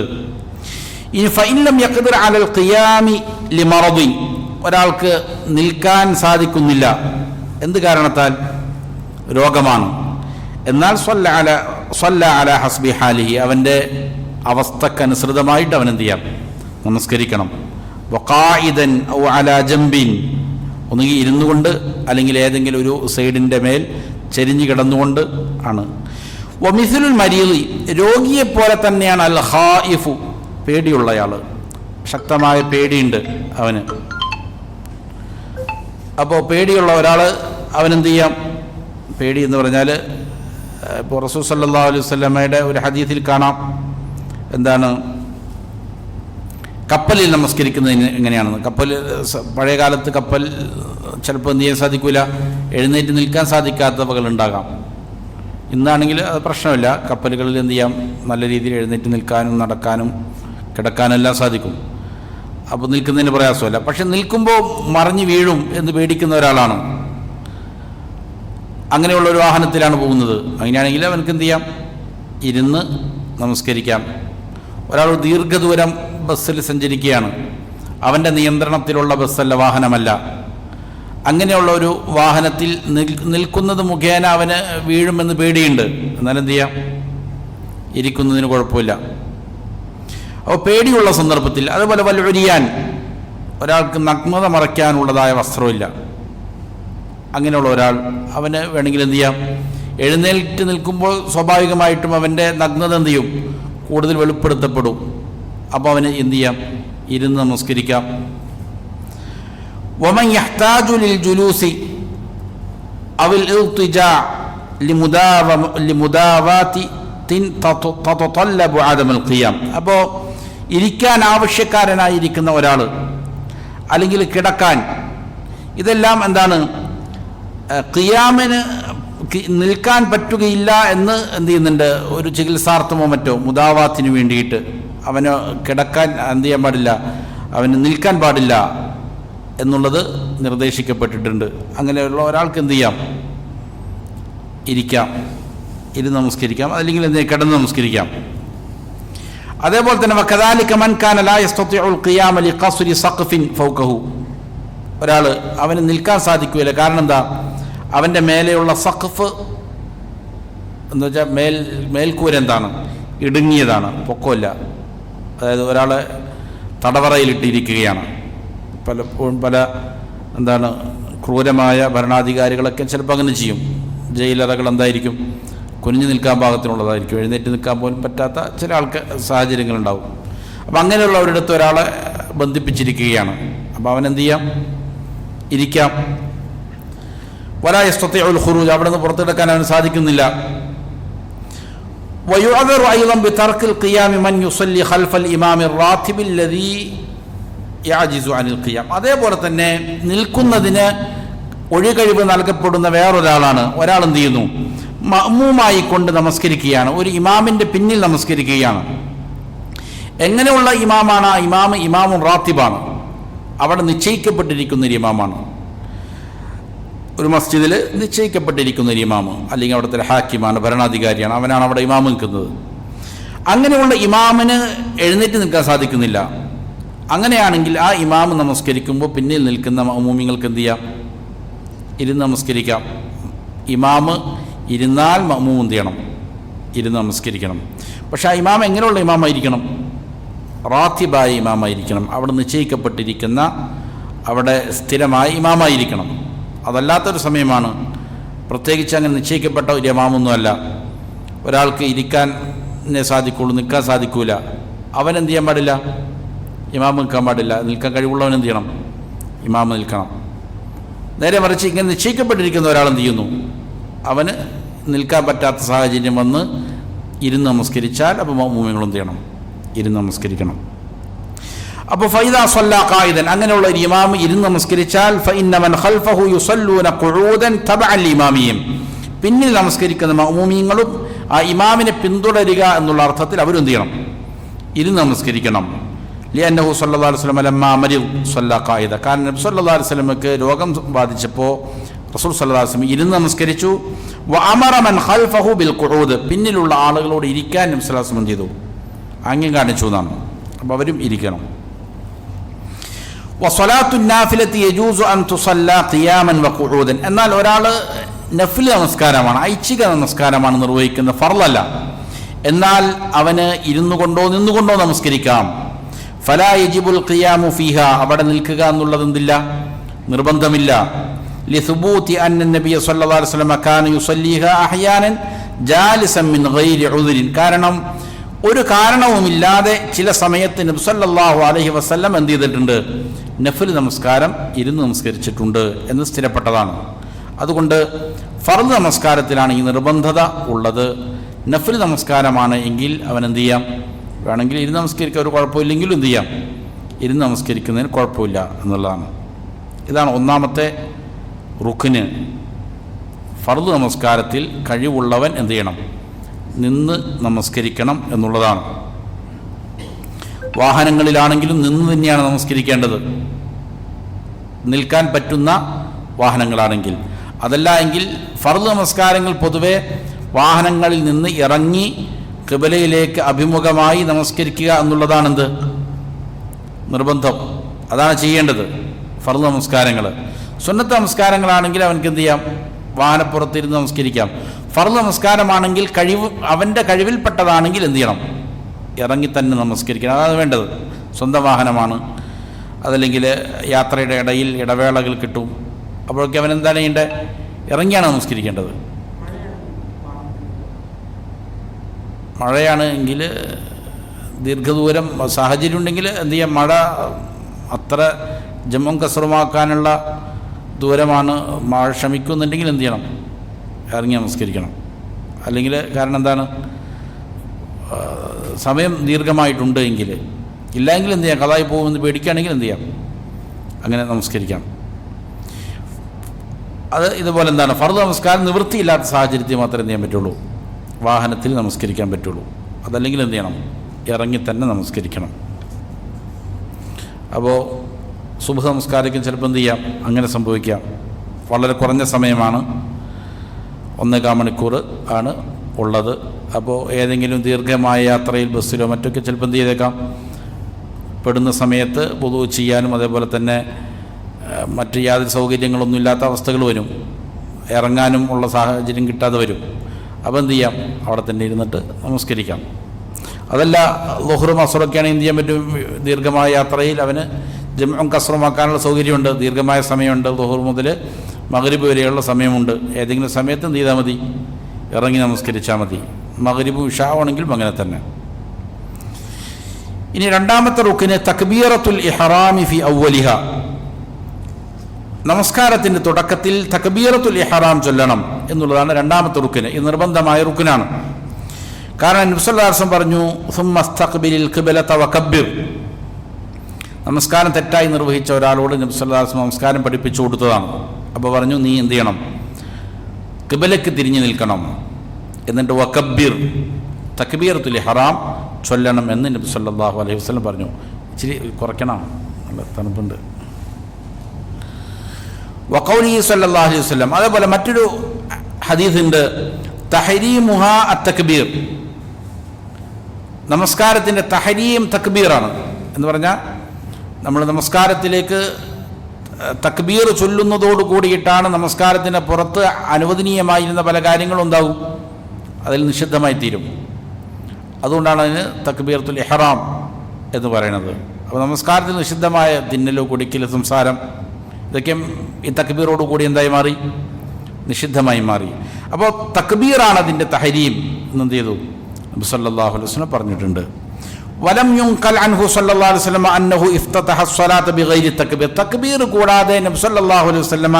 ഇനി ഫഇൻ ലം യഖ്ദിർ അലൽ ഖിയാമി ലിമറദിൻ. ഒരാൾക്ക് നിൽക്കാൻ സാധിക്കുന്നില്ല. എന്ത് കാരണത്താൽ? രോഗമാണ്. എന്നാൽ സ്വല്ല അല ഹസ്ബി ഹാലിഹി. അവൻ്റെ അവസ്ഥക്കനുസൃതമായിട്ട് അവൻ എന്ത് ചെയ്യാം? നമസ്കരിക്കണം. വഖായിദൻ ഔ അലാ ജംബിൻ. ഒന്നുകിൽ ഇരുന്നു കൊണ്ട് അല്ലെങ്കിൽ ഏതെങ്കിലും ഒരു സൈഡിൻ്റെ മേൽ ചെരിഞ്ഞു കിടന്നുകൊണ്ട് ആണ്. വമിസുലുൽ മരീദി. രോഗിയെപ്പോലെ തന്നെയാണ് അൽ ഖായിഫു. പേടിയുള്ളയാൾ, ശക്തമായ പേടിയുണ്ട് അവന്. അപ്പോൾ പേടിയുള്ള ഒരാൾ അവനെന്ത് ചെയ്യാം? പേടി എന്ന് പറഞ്ഞാൽ ഇപ്പോൾ റസൂൽ സല്ലല്ലാഹു അലൈഹി വസല്ലമയുടെ ഒരു ഹദീസിൽ കാണാം, എന്താണ് കപ്പലിൽ നമസ്കരിക്കുന്നതിന് എങ്ങനെയാണെന്ന്. പഴയ കാലത്ത് കപ്പൽ ചിലപ്പോൾ എന്ത് ചെയ്യാൻ സാധിക്കില്ല, എഴുന്നേറ്റ് നിൽക്കാൻ സാധിക്കാത്തവകളുണ്ടാകാം. ഇന്നാണെങ്കിൽ അത് പ്രശ്നമില്ല. കപ്പലുകളിൽ എന്ത് ചെയ്യാം? നല്ല രീതിയിൽ എഴുന്നേറ്റ് നിൽക്കാനും നടക്കാനും കിടക്കാനെല്ലാം സാധിക്കും. അപ്പോൾ നിൽക്കുന്നതിന് പ്രയാസമല്ല. പക്ഷെ നിൽക്കുമ്പോൾ മറിഞ്ഞു വീഴും എന്ന് പേടിക്കുന്ന ഒരാളാണ്. അങ്ങനെയുള്ള ഒരു വാഹനത്തിലാണ് പോകുന്നത്. അങ്ങനെയാണെങ്കിൽ അവനക്ക് എന്ത് ചെയ്യാം? ഇരുന്ന് നമസ്കരിക്കാം. ഒരാൾ ദീർഘദൂരം ബസ്സിൽ സഞ്ചരിക്കുകയാണ്. അവൻ്റെ നിയന്ത്രണത്തിലുള്ള ബസ്സല്ല, വാഹനമല്ല. അങ്ങനെയുള്ള ഒരു വാഹനത്തിൽ നിൽക്കുന്നത് മുഖേന അവന് വീഴുമെന്ന് പേടിയുണ്ട്. എന്നാലും എന്ത് ചെയ്യാം? ഇരിക്കുന്നതിന് കുഴപ്പമില്ല. അപ്പോൾ പേടിയുള്ള സന്ദർഭത്തിൽ, അതുപോലെ വൽഉരിയാൻ, ഒരാൾക്ക് നഗ്നത മറയ്ക്കാനുള്ളതായ വസ്ത്രമില്ല. അങ്ങനെയുള്ള ഒരാൾ, അവന് വേണമെങ്കിൽ എന്ത് ചെയ്യാം? എഴുന്നേറ്റ് നിൽക്കുമ്പോൾ സ്വാഭാവികമായിട്ടും അവൻ്റെ നഗ്നത എന്ത് ചെയ്യും? കൂടുതൽ വെളിപ്പെടുത്തപ്പെടും. അപ്പോൾ അവന് എന്ത് ചെയ്യാം? ഇരുന്ന് നമസ്കരിക്കാം. വമൻ യഹ്താജു ലിൽ ജുലൂസി അവിൽ ഇൽതിജാ ലിമുദാവാതി തതതല്ലബു അദമൽ ഖിയാം. അപ്പോൾ ഇരിക്കാൻ ആവശ്യക്കാരനായിരിക്കുന്ന ഒരാൾ, അല്ലെങ്കിൽ കിടക്കാൻ, ഇതെല്ലാം എന്താണ്? ഖിയാമിന് നിൽക്കാൻ പറ്റുകയില്ല എന്ന് എന്ത് ചെയ്യുന്നുണ്ട്? ഒരു ചികിത്സാർത്ഥമോ മറ്റോ മുദാവാത്തിന് വേണ്ടിയിട്ട് അവന് കിടക്കാൻ എന്ത് ചെയ്യാൻ പാടില്ല, അവന് നിൽക്കാൻ പാടില്ല എന്നുള്ളത് നിർദ്ദേശിക്കപ്പെട്ടിട്ടുണ്ട്. അങ്ങനെയുള്ള ഒരാൾക്ക് എന്ത് ചെയ്യാം? ഇരിക്കാം, ഇരുന്ന് നമസ്കരിക്കാം, അല്ലെങ്കിൽ എന്ത് കിടന്ന് നമസ്കരിക്കാം. അതേപോലെ തന്നെ വകദാലിക മൻ കാന ലാ യസ്തതിഉൽ ഖിയാമ ലിഖസ്രി സഖ്ഫിൻ ഫൗകഹു, ഒരാൾ അവന് നിൽക്കാൻ സാധിക്കുകയില്ല. കാരണം എന്താ? അവൻ്റെ മേലെയുള്ള സഖ്ഫ് എന്ന് വെച്ചാൽ മേൽക്കൂര എന്താണ്? ഇടുങ്ങിയതാണ്, പൊക്കമില്ല. അതായത് ഒരാളെ തടവറയിലിട്ടിരിക്കുകയാണ്. പലപ്പോഴും പല ക്രൂരമായ ഭരണാധികാരികളൊക്കെ ചിലപ്പോൾ അങ്ങനെ ചെയ്യും. ജയിലറകൾ എന്തായിരിക്കും? കുനിഞ്ഞു നിൽക്കാൻ പാകത്തിനുള്ളതായിരിക്കും, എഴുന്നേറ്റ് നിൽക്കാൻ പോലും പറ്റാത്ത ചില സാഹചര്യങ്ങളുണ്ടാവും. അപ്പം അങ്ങനെയുള്ള ഒരിടത്ത് ഒരാളെ ബന്ധിപ്പിച്ചിരിക്കുകയാണ്. അപ്പോൾ അവനെന്ത് ചെയ്യാം? ഇരിക്കാം. വലാ യസ്തതിഉൽ ഖുറൂജ്, അവിടെ നിന്ന് പുറത്തെടുക്കാൻ അവന് സാധിക്കുന്നില്ല. വയുഅദറു അയ്ളൻ ബിതർക്കിൽ ഖിയാമി മൻ യുസല്ലി ഖൽഫൽ ഇമാമി റാത്തിബി അല്ലദീ യഅജിസു അനിൽ ഖിയാം. അതേപോലെ തന്നെ നിൽക്കുന്നതിന് ഒഴികഴിവ് നൽകപ്പെടുന്ന വേറൊരാളാണ്. ഒരാൾ എന്ത് ചെയ്യുന്നു? മഅ്മൂമായി കൊണ്ട് നമസ്കരിക്കുകയാണ്, ഒരു ഇമാമിൻ്റെ പിന്നിൽ നമസ്കരിക്കുകയാണ്. എങ്ങനെയുള്ള ഇമാമാണ്? ആ ഇമാമുൻ റാത്തിബാണ്, അവിടെ നിശ്ചയിക്കപ്പെട്ടിരിക്കുന്ന ഒരു ഇമാമാണ്. ഒരു മസ്ജിദിൽ നിശ്ചയിക്കപ്പെട്ടിരിക്കുന്ന ഒരു ഇമാമ്, അല്ലെങ്കിൽ അവിടുത്തെ ഹാക്കിമാണ്, ഭരണാധികാരിയാണ്, അവനാണ് അവിടെ ഇമാം നിൽക്കുന്നത്. അങ്ങനെയുള്ള ഇമാമിന് എഴുന്നേറ്റ് നിൽക്കാൻ സാധിക്കുന്നില്ല. അങ്ങനെയാണെങ്കിൽ ആ ഇമാം നമസ്കരിക്കുമ്പോൾ പിന്നിൽ നിൽക്കുന്ന മഅ്മൂമിങ്ങൾക്ക് എന്ത് ചെയ്യാം? ഇരുന്ന് നമസ്കരിക്കാം. ഇമാമ് ഇരുന്നാൽ മഅ്മൂം എന്ത് ചെയ്യണം? ഇരുന്ന് നമസ്കരിക്കണം. പക്ഷേ ആ ഇമാം എങ്ങനെയുള്ള ഇമാമായിരിക്കണം? റാത്തിബായ ഇമാമായിരിക്കണം, അവിടെ നിശ്ചയിക്കപ്പെട്ടിരിക്കുന്ന, അവിടെ സ്ഥിരമായ ഇമാമായിരിക്കണം. അതല്ലാത്തൊരു സമയമാണ്, പ്രത്യേകിച്ച് അങ്ങനെ നിശ്ചയിക്കപ്പെട്ട ഒരു ഇമാമൊന്നുമല്ല. ഒരാൾക്ക് ഇരിക്കാനേ സാധിക്കുള്ളൂ, നിൽക്കാൻ സാധിക്കൂല, അവനെന്ത് ചെയ്യാൻ പാടില്ല? ഇമാം നിൽക്കാൻ പാടില്ല. നിൽക്കാൻ കഴിവുള്ളവൻ എന്ത് ചെയ്യണം? ഇമാം നിൽക്കണം. നേരെ മറിച്ച് ഇങ്ങനെ നിശ്ചയിക്കപ്പെട്ടിരിക്കുന്ന ഒരാൾ എന്ത് ചെയ്യുന്നു? അവന് നിൽക്കാൻ പറ്റാത്ത സാഹചര്യം വന്ന് ഇരുന്ന് നമസ്കരിച്ചാൽ അപ്പോൾ മഅ്മൂമികൾ എന്ത് ചെയ്യണം? ഇരുന്ന് നമസ്കരിക്കണം. അപ്പോൾ ഫൈദാ സ്വല്ലാ ഖായിദൻ, അങ്ങനെയുള്ള ഒരു ഇമാം ഇരുന്ന് നമസ്കരിച്ചാൽ ഫഇന്ന മൻ ഖൽഫഹു യുസല്ലൂന ഖുഊദൻ തബഅൻ ലിഇമാമിഹിം, പിന്നിൽ നമസ്കരിക്കുന്ന മഅ്മൂമിങ്ങളും ആ ഇമാമിനെ പിന്തുടരുക എന്നുള്ള അർത്ഥത്തിൽ അവരും എന്ത് ചെയ്യണം? ഇരുന്ന് നമസ്കരിക്കണം. ലിഅന്നഹു സ്വല്ലല്ലാഹു അലൈഹി വസല്ലം ലമ്മാ മരിദ് സ്വല്ലാ ഖായിദ, കാരണം നബി സ്വല്ലല്ലാഹു അലൈഹി വസല്ലമക്ക് രോഗം ബാധിച്ചപ്പോൾ റസൂൽ സ്വല്ലല്ലാഹു അലൈഹി വസല്ലം ഇരുന്ന് നമസ്കരിച്ചു. വഅമറ മൻ ഖൽഫഹു ബിൽ ഖുഊദ്, പിന്നിലുള്ള ആളുകളോട് ഇരിക്കാൻ നബി സ്വല്ലല്ലാഹു അലൈഹി വസല്ലം ചെയ്തു, ആംഗ്യം കാണിച്ചു എന്നാണ്. അപ്പോൾ അവരും ഇരിക്കണം. വസ്വലാത്തു നാഫിലത്തി യജൂസു അൻ തുസല്ലാ ഖിയാമൻ വഖുഊദൻ, എന്നാൽ ഒരാൾ നഫ്ൽ നമസ്കാരമാണ്, ഐച്ഛിക നമസ്കാരമാണ് നിർവഹിക്കുന്ന, ഫർളല്ല. എന്നാൽ അവന് ഇരുന്നു കൊണ്ടോ നിന്നുകൊണ്ടോ നമസ്കരിക്കാം. ഫലാ യജിബുൽ ഖിയാമു ഫീഹ, അവിടെ നിൽക്കുക എന്നുള്ളത് എന്തില്ല? നിർബന്ധമില്ല. ലിസുബൂതി അന്ന നബിയ സ്വല്ലല്ലാഹു അലൈഹി വസല്ലം കാന യുസല്ലിഹ അഹ്യാനൻ ജാലിസൻ മിൻ ഗൈരി ഉദ്രിൻ, കാരണം ഒരു കാരണവുമില്ലാതെ ചില സമയത്ത് നബി സല്ലല്ലാഹു അലൈഹി വസല്ലം എന്ത് ചെയ്തിട്ടുണ്ട്? നഫ്ൽ നമസ്കാരം ഇരുന്ന് നമസ്കരിച്ചിട്ടുണ്ട് എന്ന് സ്ഥിരപ്പെട്ടതാണ്. അതുകൊണ്ട് ഫർദ് നമസ്കാരത്തിലാണ് ഈ നിർബന്ധത ഉള്ളത്. നഫ്ൽ നമസ്കാരമാണ് എങ്കിൽ അവൻ എന്ത് ചെയ്യാം? വേണമെങ്കിൽ ഇരുന്ന് നമസ്കരിക്കാൻ ഒരു കുഴപ്പമില്ലെങ്കിലും എന്ത് ചെയ്യാം? ഇരുന്ന് നമസ്കരിക്കുന്നതിന് കുഴപ്പമില്ല എന്നുള്ളതാണ്. ഇതാണ് ഒന്നാമത്തെ റുക്ന്. ഫർദ് നമസ്കാരത്തിൽ കഴിവുള്ളവൻ എന്ത് ചെയ്യണം? നിന്ന് നമസ്കരിക്കണം എന്നുള്ളതാണ്. വാഹനങ്ങളിലാണെങ്കിലും നിന്ന് തന്നെയാണ് നമസ്കരിക്കേണ്ടത്, നിൽക്കാൻ പറ്റുന്ന വാഹനങ്ങളാണെങ്കിൽ. അതല്ല എങ്കിൽ ഫർദ് നമസ്കാരങ്ങൾ പൊതുവെ വാഹനങ്ങളിൽ നിന്ന് ഇറങ്ങി ഖിബലയിലേക്ക് അഭിമുഖമായി നമസ്കരിക്കുക എന്നുള്ളതാണെന്ത്? നിർബന്ധം. അതാണ് ചെയ്യേണ്ടത് ഫർദ് നമസ്കാരങ്ങൾ. സുന്നത്ത് നമസ്കാരങ്ങളാണെങ്കിൽ അവൻക്ക് എന്ത് ചെയ്യാം? വാഹനപ്പുറത്തിരുന്ന് നമസ്കരിക്കാം. ഫർദ് നമസ്കാരമാണെങ്കിൽ അവൻ്റെ കഴിവിൽപ്പെട്ടതാണെങ്കിൽ എന്ത് ചെയ്യണം? ഇറങ്ങി തന്നെ നമസ്കരിക്കണം. അതാണ് വേണ്ടത്. സ്വന്തം വാഹനമാണ്, അതല്ലെങ്കിൽ യാത്രയുടെ ഇടയിൽ ഇടവേളകൾ കിട്ടും, അപ്പോഴൊക്കെ അവൻ എന്താണ് ചെയ്യേണ്ടത്? ഇറങ്ങിയാണ് നമസ്കരിക്കേണ്ടത്. മഴയാണ് എങ്കിൽ ദീർഘദൂരം സാഹചര്യം ഉണ്ടെങ്കിൽ എന്ത് ചെയ്യാം? മഴ അത്ര ജമ്മും കസറുമാക്കാനുള്ള ദൂരമാണ്, മഴ ക്ഷമിക്കുന്നുണ്ടെങ്കിൽ എന്ത് ചെയ്യണം? ഇറങ്ങി നമസ്കരിക്കണം. അല്ലെങ്കിൽ കാരണം എന്താണ്? സമയം ദീർഘമായിട്ടുണ്ട് എങ്കിൽ, ഇല്ലെങ്കിൽ എന്ത് ചെയ്യാം? ഖളായി പോകുമെന്ന് പേടിക്കുകയാണെങ്കിൽ എന്ത് ചെയ്യാം? അങ്ങനെ നമസ്കരിക്കാം. അത് ഇതുപോലെ എന്താണ്? ഫർദ് നമസ്കാരം നിവൃത്തിയില്ലാത്ത സാഹചര്യത്തിൽ മാത്രമേ എന്ത് ചെയ്യാൻ പറ്റുള്ളൂ? വാഹനത്തിൽ നമസ്കരിക്കാൻ പറ്റുള്ളൂ. അതല്ലെങ്കിൽ എന്ത് ചെയ്യണം? ഇറങ്ങി തന്നെ നമസ്കരിക്കണം. അപ്പോൾ സുബ്ഹ് നമസ്കാരിക്കും ചിലപ്പോൾ എന്ത് ചെയ്യാം? അങ്ങനെ സംഭവിക്കാം. വളരെ കുറഞ്ഞ സമയമാണ്, 1.25 മണിക്കൂർ ആണ് ഉള്ളത്. അപ്പോൾ ഏതെങ്കിലും ദീർഘമായ യാത്രയിൽ ബസ്സിലോ മറ്റൊക്കെ ചിലപ്പോൾ എന്ത് ചെയ്തേക്കാം, പെടുന്ന സമയത്ത് വുളൂ ചെയ്യാനും അതേപോലെ തന്നെ മറ്റ് യാതൊരു സൗകര്യങ്ങളൊന്നും ഇല്ലാത്ത അവസ്ഥകൾ വരും, ഇറങ്ങാനും ഉള്ള സാഹചര്യം കിട്ടാതെ വരും. അപ്പോൾ എന്ത് ചെയ്യാം, അവിടെ തന്നെ ഇരുന്നിട്ട് നമസ്കരിക്കാം. അതല്ല ളുഹ്റും അസ്റൊക്കെയാണ് എന്ത് ചെയ്യാൻ പറ്റും, ദീർഘമായ യാത്രയിൽ അവന് ജംഉം കസ്റുമാക്കാനുള്ള സൗകര്യമുണ്ട്, ദീർഘമായ സമയമുണ്ട്, ളുഹ്ർ മുതൽ മഗ്രിബ് വരെയുള്ള സമയമുണ്ട്. ഏതെങ്കിലും സമയത്ത് എന്ത് ചെയ്താൽ മതി, ഇറങ്ങി നമസ്കരിച്ചാൽ മതി. മഗ്രിബും ഇശാവാണെങ്കിലും അങ്ങനെ തന്നെ. ഇനി രണ്ടാമത്തെ റുക്ന് തക്ബീറത്തുൽ ഇഹ്റാമി ഫി അവ്വലിഹ, നമസ്കാരത്തിൻ്റെ തുടക്കത്തിൽ തക്ബീറത്തുൽ ഇഹ്റാം ചൊല്ലണം എന്നുള്ളതാണ് രണ്ടാമത്തെ റുക്ന്. ഇത് നിർബന്ധമായ റുക്നാണ്. കാരണം നബി സല്ലല്ലാഹു അലൈഹി വസല്ലം പറഞ്ഞു സുമ്മസ്തഖ്ബിലിൽ ഖിബ്ലത വകബ്ബിർ, നമസ്കാരം തെറ്റായി നിർവഹിച്ച ഒരാളോട് നബി സല്ലല്ലാഹു അലൈഹി വസല്ലം നമസ്കാരം പഠിപ്പിച്ചു കൊടുത്തതാണ്. അപ്പോൾ പറഞ്ഞു, നീ എന്ത് ചെയ്യണം, ഖിബ്ലയ്ക്ക് തിരിഞ്ഞു നിൽക്കണം, എന്നിട്ട് വകബ്ബിർ തക്ബീറത്തുൽ ഇഹ്റാം ചൊല്ലണം എന്ന് നബി സല്ലല്ലാഹു അലൈഹി വസല്ലം പറഞ്ഞു. ഇച്ചിരി കുറയ്ക്കണം, നല്ല തണുപ്പുണ്ട്. വഖൗലിഹി സല്ലല്ലാഹു അലൈഹി വസല്ലം, അതേപോലെ മറ്റൊരു ഹദീസുണ്ട്, തഹരീമുഹ അത്തക്ബീർ, നമസ്കാരത്തിൻ്റെ തഹരീം തക്ബീറാണ് എന്ന് പറഞ്ഞാൽ നമ്മൾ നമസ്കാരത്തിലേക്ക് തക്ബീർ ചൊല്ലുന്നതോട് കൂടിയിട്ടാണ് നമസ്കാരത്തിൻ്റെ പുറത്ത് അനുവദനീയമായിരുന്ന പല കാര്യങ്ങളും ഉണ്ടാവും, അതിൽ നിഷിദ്ധമായി തീരും. അതുകൊണ്ടാണ് അതിന് തക്ബീറത്തുൽ ഇഹ്റാം എന്ന് പറയുന്നത്. അപ്പോൾ നമസ്കാരത്തിൽ നിഷിദ്ധമായ തിന്നലോ കുടിക്കലോ സംസാരം ഇതൊക്കെ ഈ തക്ബീറോട് കൂടി എന്തായി മാറി, നിഷിദ്ധമായി മാറി. അപ്പോൾ തക്ബീറാണ് അതിൻ്റെ തഹരീം എന്നെന്ത് ചെയ്തു നബി സല്ലല്ലാഹു അലൈഹി വസല്ലം പറഞ്ഞിട്ടുണ്ട്. വലം യുൻഖൽ അൻഹു സല്ലല്ലാഹു അലൈഹി വസല്ലം അന്നഹു ഇഫ്തതഹ സ്വലാത ബിഗൈരി തക്ബീർ, തക്ബീർ കൂടാതെ നബി സല്ലല്ലാഹു അലൈഹി വസല്ലം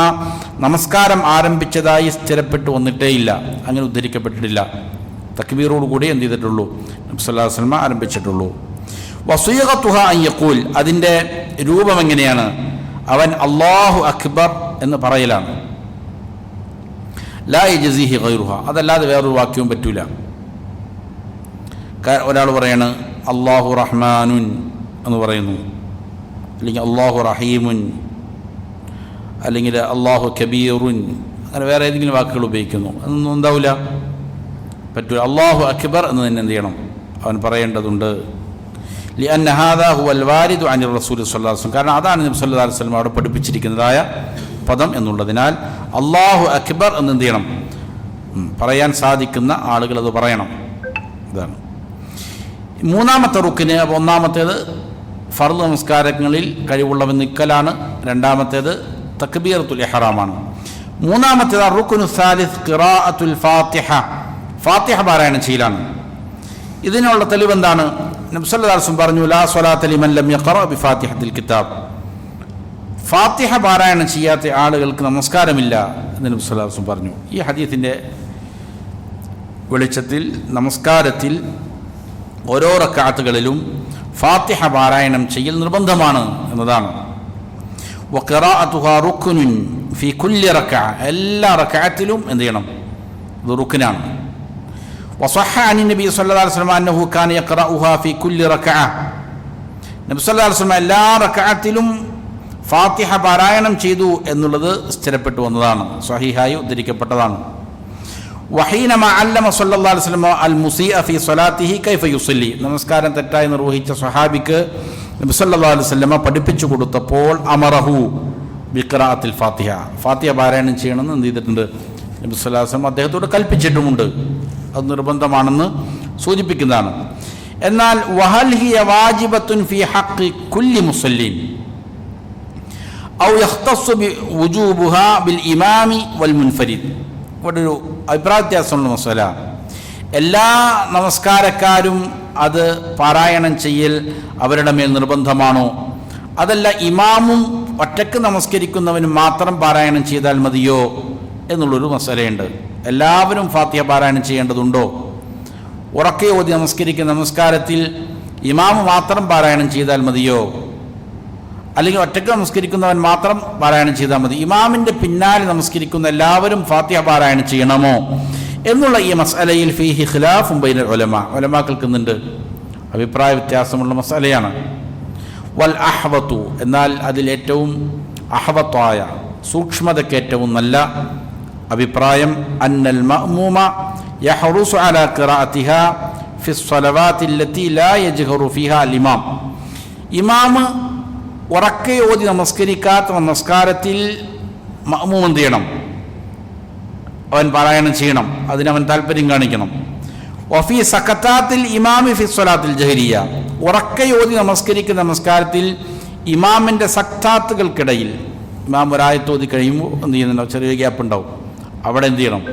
നമസ്കാരം ആരംഭിച്ചതായി സ്ഥിരപ്പെട്ടു വന്നിട്ടേയില്ല, അങ്ങനെ ഉദ്ധരിക്കപ്പെട്ടിട്ടില്ല. തക്ബീറോട് കൂടി എന്ത് ചെയ്തിട്ടുള്ളൂ, നബി സല്ലല്ലാഹു അലൈഹി വസല്ലം ആരംഭിച്ചിട്ടുള്ളൂ. വസീഗതുഹ അൻ യഖൂൽ, അതിൻ്റെ രൂപം എങ്ങനെയാണ്, അവൻ അല്ലാഹു അക്ബർ എന്ന് പറയലാണ്. ലാ യജ്സിഹി ഗൈറുഹ, അതല്ലാതെ വേറൊരു വാക്യവും പറ്റൂല. ഒരാൾ പറയാണ് അല്ലാഹു റഹ്മാനുൻ എന്ന് പറയുന്നു, അല്ലെങ്കിൽ അല്ലാഹു റഹീമുൻ, അല്ലെങ്കിൽ അല്ലാഹു കബീറുൻ, അങ്ങനെ വേറെ ഏതെങ്കിലും വാക്കുകൾ ഉപയോഗിക്കുന്നു, അതൊന്നും എന്താവില്ല, പറ്റൂല. അല്ലാഹു അക്ബർ എന്ന് തന്നെ എന്ത് ചെയ്യണം, അവൻ പറയേണ്ടതുണ്ട്. ലിഅന്ന ഹാദാ ഹുവൽ വാരിദു അനി റസൂൽ സ്വല്ലല്ലാഹു അലൈഹി വസല്ലം, കാരണം അതാണ് നബി സല്ലല്ലാഹു അലൈഹി വസല്ലം അവിടെ പഠിപ്പിച്ചിരിക്കുന്നതായ പദം എന്നുള്ളതിനാൽ അല്ലാഹു അക്ബർ എന്ന് എന്ത് ചെയ്യണം, പറയാൻ സാധിക്കുന്ന ആളുകൾ അത് പറയണം. ഇതാണ് മൂന്നാമത്തെ റുക്കിന്. അപ്പോൾ ഒന്നാമത്തേത് ഫർദ് നമസ്കാരങ്ങളിൽ കഴിവുള്ളവൻ നിൽക്കലാണ്, രണ്ടാമത്തേത് തക്ബീറത്തുൽ ഇഹ്റാമാണ്. മൂന്നാമത്തേത് റുക്നു സാലിസ് ഖിറാഅത്തുൽ ഫാത്തിഹ, ഫാത്തിഹ പാരായണം ചെയ്യലാണ്. ഇതിനുള്ള തെളിവ് എന്താണ്, നബി സല്ലല്ലാഹു അലൈഹി വസല്ലം പറഞ്ഞു ലാ സ്വലാത്ത ലിമൻ ലം യഖറഅ ബിഫാത്തിഹത്തിൽ കിതാബ്, ഫാത്തിഹ പാരായണം ചെയ്യാത്ത ആളുകൾക്ക് നമസ്കാരമില്ല എന്ന് നബി സല്ലല്ലാഹു അലൈഹി വസല്ലം പറഞ്ഞു. ഈ ഹദീസിൻ്റെ വെളിച്ചത്തിൽ നമസ്കാരത്തിൽ ഓരോ റക്അത്തുകളിലും ഫാത്തിഹ പാരായണം ചെയ്യൽ നിർബന്ധമാണ് എന്നതാണ്. വഖിറാഅതുഹാ റുക്നുൻ ഫി കുല്ലി റക്അ, എല്ലാ റക്അത്തിലും എന്ത് ചെയ്യണം, ഇത് റുക്നാണ്. വസഹഹ അനി നബി സല്ലല്ലാഹു അലൈഹി വസല്ലം അന്നഹു കാന യഖറഉഹാ ഫി കുല്ലി റക്അ, നബി സല്ലല്ലാഹു അലൈഹി വസല്ലം എല്ലാ റക്അത്തിലും ഫാത്തിഹ പാരായണം ചെയ്തു എന്നുള്ളത് സ്ഥിരപ്പെട്ടു വന്നതാണ്, സ്വഹീഹായി ഉദ്ധരിക്കപ്പെട്ടതാണ്. വഹീനമ അല്ലമ സല്ലല്ലാഹു അലൈഹി വസല്ലം അൽ മുസീഅ ഫീ സ്വലാത്തിഹി കൈഫ യുസല്ലി, നമസ്കാരം തെറ്റായി നിർവഹിച്ച സ്വഹാബിക്ക് നബി സല്ലല്ലാഹു അലൈഹി വസല്ലം പഠിപ്പിച്ചു കൊടുത്തപ്പോൾ അമറഹു ബിഖിറാഅത്തിൽ ഫാത്തിഹ, ഫാത്തിഹ പാരായണം ചെയ്യണമെന്ന് എന്ത് ചെയ്തിട്ടുണ്ട്, നബി സല്ലല്ലാഹു അലൈഹി വസല്ലം അദ്ദേഹത്തോട് കൽപ്പിച്ചിട്ടുമുണ്ട്. അത് നിർബന്ധമാണെന്ന് സൂചിപ്പിക്കുന്നതാണ്. എന്നാൽ വഹൽ ഹിയ വാജിബത്തുൻ ഫീ ഹഖ്ഖി കുല്ലി മുസല്ലിൻ ഔ യഖ്തസ്സു ബിവുജൂബിഹാ ബിൽ ഇമാമി വൽ മുൻഫരിദ്, ഇവിടെ ഒരു അഭിപ്രായ വ്യത്യാസമുള്ള മസല. എല്ലാ നമസ്കാരക്കാരും അത് പാരായണം ചെയ്യൽ അവരുടെ മേൽ നിർബന്ധമാണോ, അതല്ല ഇമാമും ഒറ്റക്ക് നമസ്കരിക്കുന്നവനും മാത്രം പാരായണം ചെയ്താൽ മതിയോ എന്നുള്ളൊരു മസലയുണ്ട്. എല്ലാവരും ഫാത്തിഹ പാരായണം ചെയ്യേണ്ടതുണ്ടോ, ഉറക്കെ ഓതി നമസ്കരിക്കുന്ന നമസ്കാരത്തിൽ ഇമാമ് മാത്രം പാരായണം ചെയ്താൽ മതിയോ, അല്ലെങ്കിൽ ഒറ്റയ്ക്ക് നമസ്കരിക്കുന്നവൻ മാത്രം പാരായണം ചെയ്താൽ മതി, ഇമാമിൻ്റെ പിന്നാലെ നമസ്കരിക്കുന്ന എല്ലാവരും ഫാത്തിഹ പാരായണം ചെയ്യണമോ എന്നുള്ള ഈ മസ്അലയിൽ ഫീഹി ഖിലാഫും ബൈനൽ ഉലമാ, ഉലമാക്കൾക്കുന്നുണ്ട് അഭിപ്രായ വ്യത്യാസമുള്ള മസ്അലയാണ്. വൽ അഹ്വത്തു, എന്നാൽ അതിലേറ്റവും അഹ്വത്തായ സൂക്ഷ്മതയ്ക്ക് ഏറ്റവും നല്ല അഭിപ്രായം അന്നൽ മഅ്മൂമ യഹ്റുസു അലാ ഖിറാഅത്തിഹാ ഫി സ്വലവാത്തി അല്ലത്തി ലാ യജ്ഹറു ഫീഹാ അൽ-ഇമാം. ഇമാം ഉറക്കെ ഓതി നമസ്കരിക്കാത്ത നമസ്കാരത്തിൽ മഅ്മൂം എന്ത് ചെയ്യണം? അവൻ പാരായണം ചെയ്യണം, അതിനവൻ താല്പര്യം കാണിക്കണം. വഫി സക്കത്താത്തിൽ ഇമാമി ഫി സ്വലാത്തിൽ ജഹരിയ, ഉറക്കെ ഓതി നമസ്കരിക്കുന്ന നമസ്കാരത്തിൽ ഇമാമിൻ്റെ സക്താത്തുകൾക്കിടയിൽ ഇമാം ഒരായത്ത് ഓതി കഴിയുമ്പോൾ എന്ത് ചെയ്യുന്നുണ്ടാവും? ചെറിയ ഗ്യാപ്പ് ഉണ്ടാവും. അവിടെ എന്ത് ചെയ്യണം?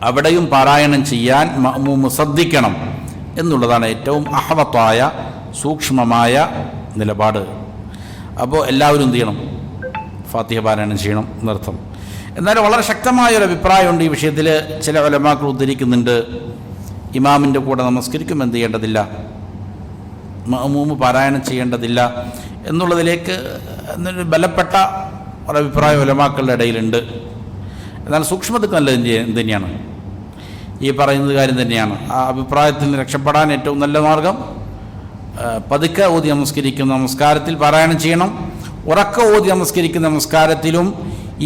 അവിടെയും പാരായണം ചെയ്യാൻ മഅ്മൂം ശ്രദ്ധിക്കണം എന്നുള്ളതാണ് ഏറ്റവും അഹ്വത്തായ സൂക്ഷ്മമായ നിലപാട്. അപ്പോൾ എല്ലാവരും എന്ത് ചെയ്യണം? ഫാത്തിഹ പാരായണം ചെയ്യണം എന്നർത്ഥം. എന്നാൽ വളരെ ശക്തമായൊരു അഭിപ്രായമുണ്ട് ഈ വിഷയത്തിൽ. ചില ഉലമാക്കൾ ഉദ്ധരിക്കുന്നുണ്ട്, ഇമാമിൻ്റെ കൂടെ നമസ്കരിക്കും എന്ത് ചെയ്യേണ്ടതില്ല, മഅ്മൂം പാരായണം ചെയ്യേണ്ടതില്ല എന്നുള്ളതിലേക്ക് ബലപ്പെട്ട ഒരഭിപ്രായം ഉലമാക്കളുടെ ഇടയിലുണ്ട്. എന്നാൽ സൂക്ഷ്മതക്ക് നല്ലത് എന്ത് തന്നെയാണ്? ഈ പറയുന്നത് കാര്യം തന്നെയാണ്. ആ അഭിപ്രായത്തിൽ നിന്ന് രക്ഷപ്പെടാൻ ഏറ്റവും നല്ല മാർഗം പതുക്കെ ഓതി നമസ്കരിക്കുന്ന നമസ്കാരത്തിൽ പാരായണം ചെയ്യണം. ഉറക്ക ഓതി നമസ്കരിക്കുന്ന നമസ്കാരത്തിലും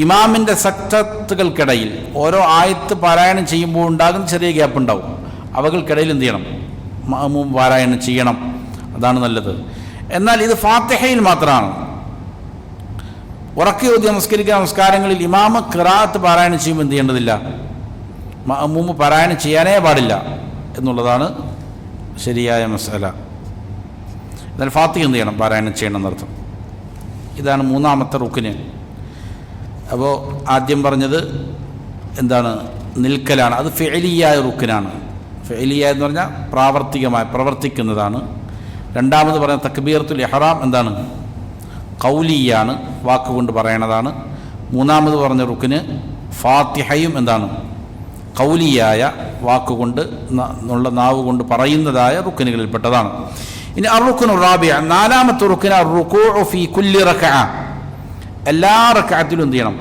ഇമാമിൻ്റെ സക്തത്തുകൾക്കിടയിൽ ഓരോ ആയത്ത് പാരായണം ചെയ്യുമ്പോൾ ഉണ്ടാകുന്ന ചെറിയ ഗ്യാപ്പ് ഉണ്ടാവും. അവകൾക്കിടയിൽ എന്ത് ചെയ്യണം? മഅ്മൂം പാരായണം ചെയ്യണം. അതാണ് നല്ലത്. എന്നാൽ ഇത് ഫാത്തിഹയിൽ മാത്രമാണ്. ഉറക്കെ ഓതി നമസ്കരിക്കുന്ന നമസ്കാരങ്ങളിൽ ഇമാമ് ഖിറാഅത്ത് പാരായണം ചെയ്യുമ്പോൾ എന്ത് ചെയ്യേണ്ടതില്ല, മഅ്മൂം പാരായണം ചെയ്യാനേ പാടില്ല എന്നുള്ളതാണ് ശരിയായ മസല. എന്നാൽ ഫാത്തിഹ എന്ത് ചെയ്യണം? പാരായണം ചെയ്യണം എന്നർത്ഥം. ഇതാണ് മൂന്നാമത്തെ റുക്ന്. അപ്പോൾ ആദ്യം പറഞ്ഞത് എന്താണ്? നിൽക്കലാണ്. അത് ഫിഅലിയായ റുക്നാണ്. ഫിഅലിയ എന്ന് പറഞ്ഞാൽ പ്രാവർത്തികമായി പ്രവർത്തിക്കുന്നതാണ്. രണ്ടാമത് പറഞ്ഞ തക്ബീറത്തുൽ ഇഹ്റാം എന്താണ്? ഖൗലിയാണ്, വാക്കുകൊണ്ട് പറയണതാണ്. മൂന്നാമത് പറഞ്ഞ റുക്ന് ഫാത്തിഹയും എന്താണ്? ഖൗലിയായ വാക്കുകൊണ്ട് നാവ് കൊണ്ട് പറയുന്നതായ റുക്നുകളിൽപ്പെട്ടതാണ്. ഇനി അർറുക്നു റാബിഅ, നാലാമത്തെ റുക്ന് അർറുകൂഉ ഫീ കുല്ലി റക്അ, എല്ലാ റക്അത്തിലും എന്ത് ചെയ്യണം?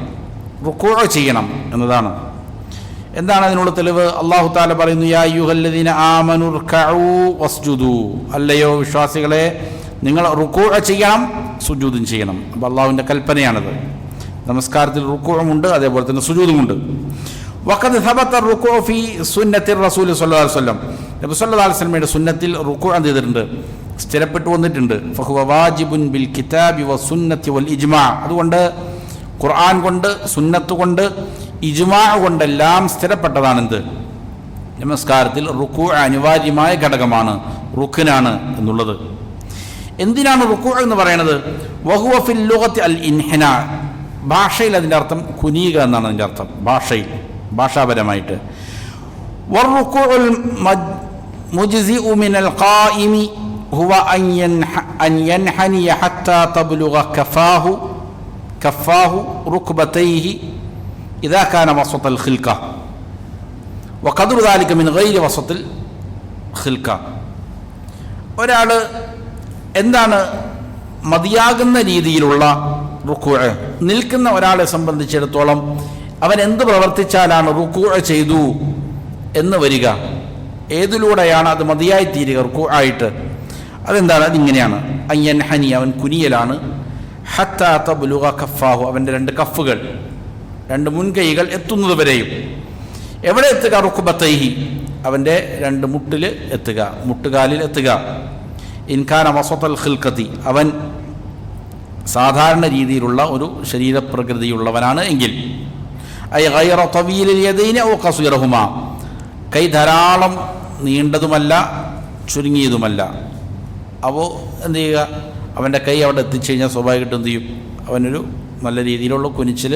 റുകൂഉ ചെയ്യണം എന്നതാണ്. എന്താണ് അതിനുള്ള തെളിവ്? അല്ലാഹു തആല പറയുന്നു, യാ അയ്യുഹല്ലദീന ആമനു ർകഉ വസ്ജുദു, അല്ലയോ വിശ്വാസികളെ നിങ്ങൾ റുകൂഉ ചെയ്യണം, സുജൂദും ചെയ്യണം. അപ്പോൾ അള്ളാഹുവിൻ്റെ കൽപ്പനയാണത്. നമസ്കാരത്തിൽ റുകൂഉമുണ്ട്, അതേപോലെ തന്നെ സുജൂദുമുണ്ട്. വഖദ് സബത റുകൂഉ ഫീ സുന്നത്തി റസൂൽ സ്വല്ലല്ലാഹു അലൈഹി വസല്ലം, നബി സ്വല്ലല്ലാഹു അലൈഹി വസല്ലമയുടെ സുന്നത്തിൽ റുകൂഉ എന്ത് ചെയ്തിട്ടുണ്ട്? സ്ഥിരപ്പെട്ടു വന്നിട്ടുണ്ട്. ഫഹുവ വാജിബുൻ ബിൽ കിതാബി വസുന്നത്തി വൽ ഇജ്മാ, അതുകൊണ്ട് ഖുർആൻ കൊണ്ട് സുന്നത്ത് കൊണ്ട് ഇജ്മാ കൊണ്ടെല്ലാം സ്ഥിരപ്പെട്ടതാണെന്ത്? നമസ്കാരത്തിൽ റുകൂഉ അനിവാര്യമായ ഘടകമാണ്, റുക്നാണ് എന്നുള്ളത്. എന്തിനാണ് റുകൂഉ എന്ന് പറയുന്നത്? വഹുവ ഫിൽ ലുഗത്തി അൽ ഇൻഹിനാ, ഭാഷയിൽ അതിൻ്റെ അർത്ഥം കുനിയുക എന്നാണ് അതിൻ്റെ അർത്ഥം. ഭാഷയിൽ, ഭാഷാപരമായിട്ട് വറുകൂഉൽ മുജ്സിഉ മിനൽ ഖായിമി ഹുവ അൻ യൻഹനിയ ഹത്താ തബ്ലുഗ കഫാഹു റുക്ബതൈഹി ഇദാ കാന വസതൽ ഖിൽഖ വഖദ്റു ദാലിക മിൻ ഗൈരി വസത്തിൽ ഖിൽഖ. ഒരാൾ എന്താണ് മതിയാകുന്ന രീതിയിലുള്ള റുകൂഉ? നിൽക്കുന്ന ഒരാളെ സംബന്ധിച്ചിടത്തോളം അവൻ എന്ത് പ്രവർത്തിച്ചാലാണ് റുകൂഉ ചെയ്തു എന്ന് വരിക? ഏതിലൂടെയാണ് അത് മതിയായി തീരുക റുകൂഉ ആയിട്ട്? അതെന്താണ്? അതിങ്ങനെയാണ്, അയ്യൻഹനി, അവൻ കുനിയലാണ്. ഹത്താ തബ്ലുഗ കഫാഹു, അവൻ്റെ രണ്ട് കഫുകൾ, രണ്ട് മുൻകൈകൾ എത്തുന്നത് വരെയും. എവിടെ എത്തുക? റുക്ബതൈഹി, അവൻ്റെ രണ്ട് മുട്ടിൽ എത്തുക, മുട്ടുകാലിൽ എത്തുക. ഇൻകാന വസതൽ ഖിൽഖതി, അവൻ സാധാരണ രീതിയിലുള്ള ഒരു ശരീരപ്രകൃതിയുള്ളവനാണ് എങ്കിൽ. ഐ ഗൈറ തവീലിൽ യദൈനി ഔ ഖസീറഹുമാ, കൈ ധാരാളം നീണ്ടതുമല്ല ചുരുങ്ങിയതുമല്ല. അപ്പോൾ എന്ത് ചെയ്യുക? അവൻ്റെ കൈ അവിടെ എത്തിച്ചു കഴിഞ്ഞാൽ സ്വാഭാവികമായിട്ടും എന്ത് ചെയ്യും? അവനൊരു നല്ല രീതിയിലുള്ള കുനിച്ചിൽ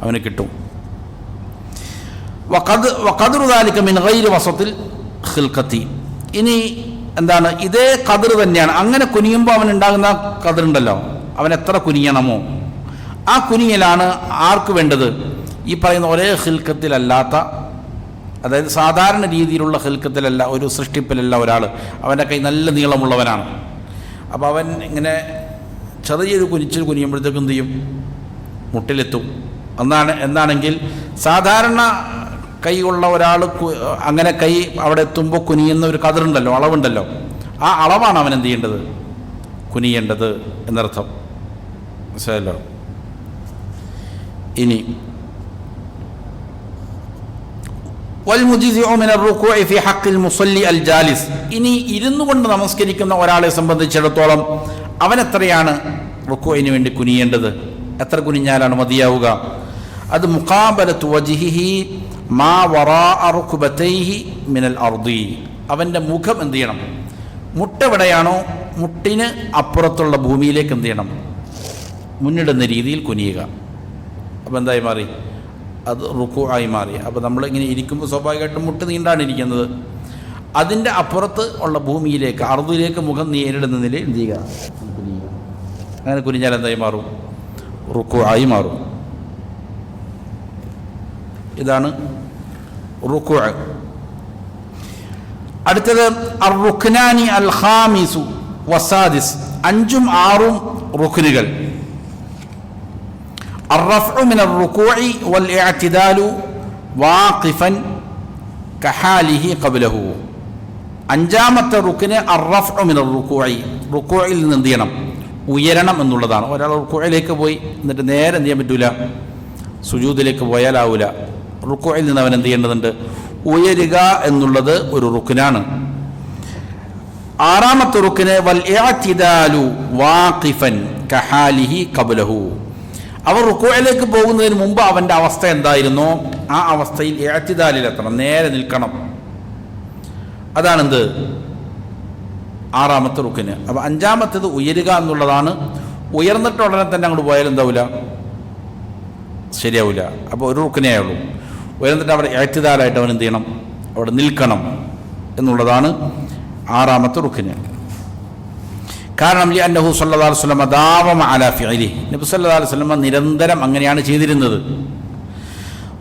അവന് കിട്ടും. വഖദ്റു ദാലിക മിൻ ഗൈരി വസത്തിൽ ഖിൽഖതി, ഇനി എന്താണ്? ഇതേ ഖദ്ർ തന്നെയാണ്. അങ്ങനെ കുനിയുമ്പോൾ അവനുണ്ടാകുന്ന ഖദ്റുണ്ടല്ലോ, അവൻ എത്ര കുനിയണമോ ആ കുനിയലാണ് ആർക്ക് വേണ്ടത്? ഈ പറയുന്ന ഒരേ ഖിൽഖത്തിലല്ലാത്ത, അതായത് സാധാരണ രീതിയിലുള്ള ഖിൽഖത്തിലല്ല, ഒരു സൃഷ്ടിപ്പിലല്ല ഒരാൾ. അവൻ്റെ കൈ നല്ല നീളമുള്ളവനാണ്. അപ്പോൾ അവൻ ഇങ്ങനെ ചെറിയൊരു കുനിച്ചിൽ കുനിയുമ്പോഴത്തേക്കും എന്ത് ചെയ്യും? മുട്ടിലെത്തും. എന്നാണെങ്കിൽ സാധാരണ കൈ ഉള്ള ഒരാൾ അങ്ങനെ കൈ അവിടെ എത്തുമ്പോൾ കുനിയുന്ന ഒരു ഖദ്റുണ്ടല്ലോ, അളവുണ്ടല്ലോ, ആ അളവാണ് അവൻ എന്ത് ചെയ്യേണ്ടത്? കുനിയേണ്ടത് എന്നർത്ഥം. മനസ്സിലായല്ലോ? ഇനി വൽ മുജിസിഉ മിനർ റുകൂഇ ഫി ഹഖ്ഖിൽ മുസല്ലി അൽ ജാലിസ്. ഇനി ഇരുന്നു കൊണ്ട് നമസ്കരിക്കുന്ന ഒരാളെ സംബന്ധിച്ചിടത്തോളം അവൻ എത്രയാണ് റുകൂഇന് വേണ്ടി കുനിയേണ്ടത്? എത്ര കുനിഞ്ഞാലാണ് മതിയാവുക? അത് മുഖാബലത്തു വജ്ഹിഹി മാ വറാഅ റുക്ബതൈഹി മിനൽ അർദി. അവൻ്റെ മുഖം എന്ത് ചെയ്യണം? മുട്ടെവിടെയാണോ മുട്ടിന് അപ്പുറത്തുള്ള ഭൂമിയിലേക്ക് എന്ത് ചെയ്യണം? മുന്നിടുന്ന രീതിയിൽ കുനിയുക. അപ്പോൾ എന്തായി മാറി? അത് റുക്കൂ ആയി മാറി. അപ്പോൾ നമ്മൾ ഇങ്ങനെ ഇരിക്കുമ്പോൾ സ്വാഭാവികമായിട്ടും മുട്ട് നീണ്ടാണ് ഇരിക്കുന്നത്. അതിൻ്റെ അപ്പുറത്ത് ഉള്ള ഭൂമിയിലേക്ക് അർദിലേക്ക് മുഖം നേരിടുന്ന നിലയിൽ എന്ത് ചെയ്യുക? കുനിയുക. അങ്ങനെ കുനിഞ്ഞാൽ എന്തായി മാറും? റുക്കൂ ആയി മാറും. ഇതാണ് റുക്കൂ. അടുത്തത് അർ റുക്നാനി അൽ ഖാമിസു വസാദിസ്. 5ഉം 6ഉം റുക്നുകൾ. അർറഫ്ഉ മിനർ റുകൂഇ വൽ ഇഅ്തിദാലു വാഖിഫൻ കഹാലിഹി ഖബ്ലഹു. 5ാമത്തെ റുക്ന് അർറഫ്ഉ മിനർ റുകൂഇ. റുകൂഇൽ നിന്ന് എന്ത് ചെയ്യണം? ഉയരണം എന്നുള്ളതാണ്. ഒരാൾ റുകൂഇലേക്ക് പോയി എന്നിട്ട് നേരെ എന്ത് ചെയ്യാൻ പറ്റൂല? സുജൂദിലേക്ക് പോയാലാവൂല. റുകൂഇൽ നിന്ന് അവൻ എന്ത് ചെയ്യേണ്ടതുണ്ട്? ഉയരുക എന്നുള്ളത് ഒരു റുക്നാണ്. 6ാമത്തെ റുക്ന് വൽ ഇഅ്തിദാലു വാഖിഫൻ കഹാലിഹി ഖബ്ലഹു. അവൻ റുകൂഇലേക്ക് പോകുന്നതിന് മുമ്പ് അവൻ്റെ അവസ്ഥ എന്തായിരുന്നോ ആ അവസ്ഥയിൽ ഇഅ്തിദാലിലെത്തണം, നേരെ നിൽക്കണം. അതാണെന്ത്? 6ാമത്തെ റുക്ന്. അപ്പോൾ 5ാമത്തേത് ഉയരുക എന്നുള്ളതാണ്. ഉയർന്നിട്ട് ഉടനെ തന്നെ അങ്ങോട്ട് പോയാലും എന്താവില്ല? ശരിയാവില്ല. അപ്പോൾ ഒരു റുക്നേ ഉള്ളൂ. ഉയർന്നിട്ട് അവിടെ ഇഅ്തിദാലായിട്ട് അവൻ എന്ത് ചെയ്യണം? അവിടെ നിൽക്കണം എന്നുള്ളതാണ് 6ാമത്തെ റുക്ന്. കാരണം അന്നഹു സല്ലല്ലാഹു അലൈഹി വസല്ലം ദാവമ അലാ ഫിഅലിഹി. നബി സല്ലല്ലാഹു അലൈഹി വസല്ലം നിരന്തരം അങ്ങനെയാണ് ചെയ്തിരുന്നത്.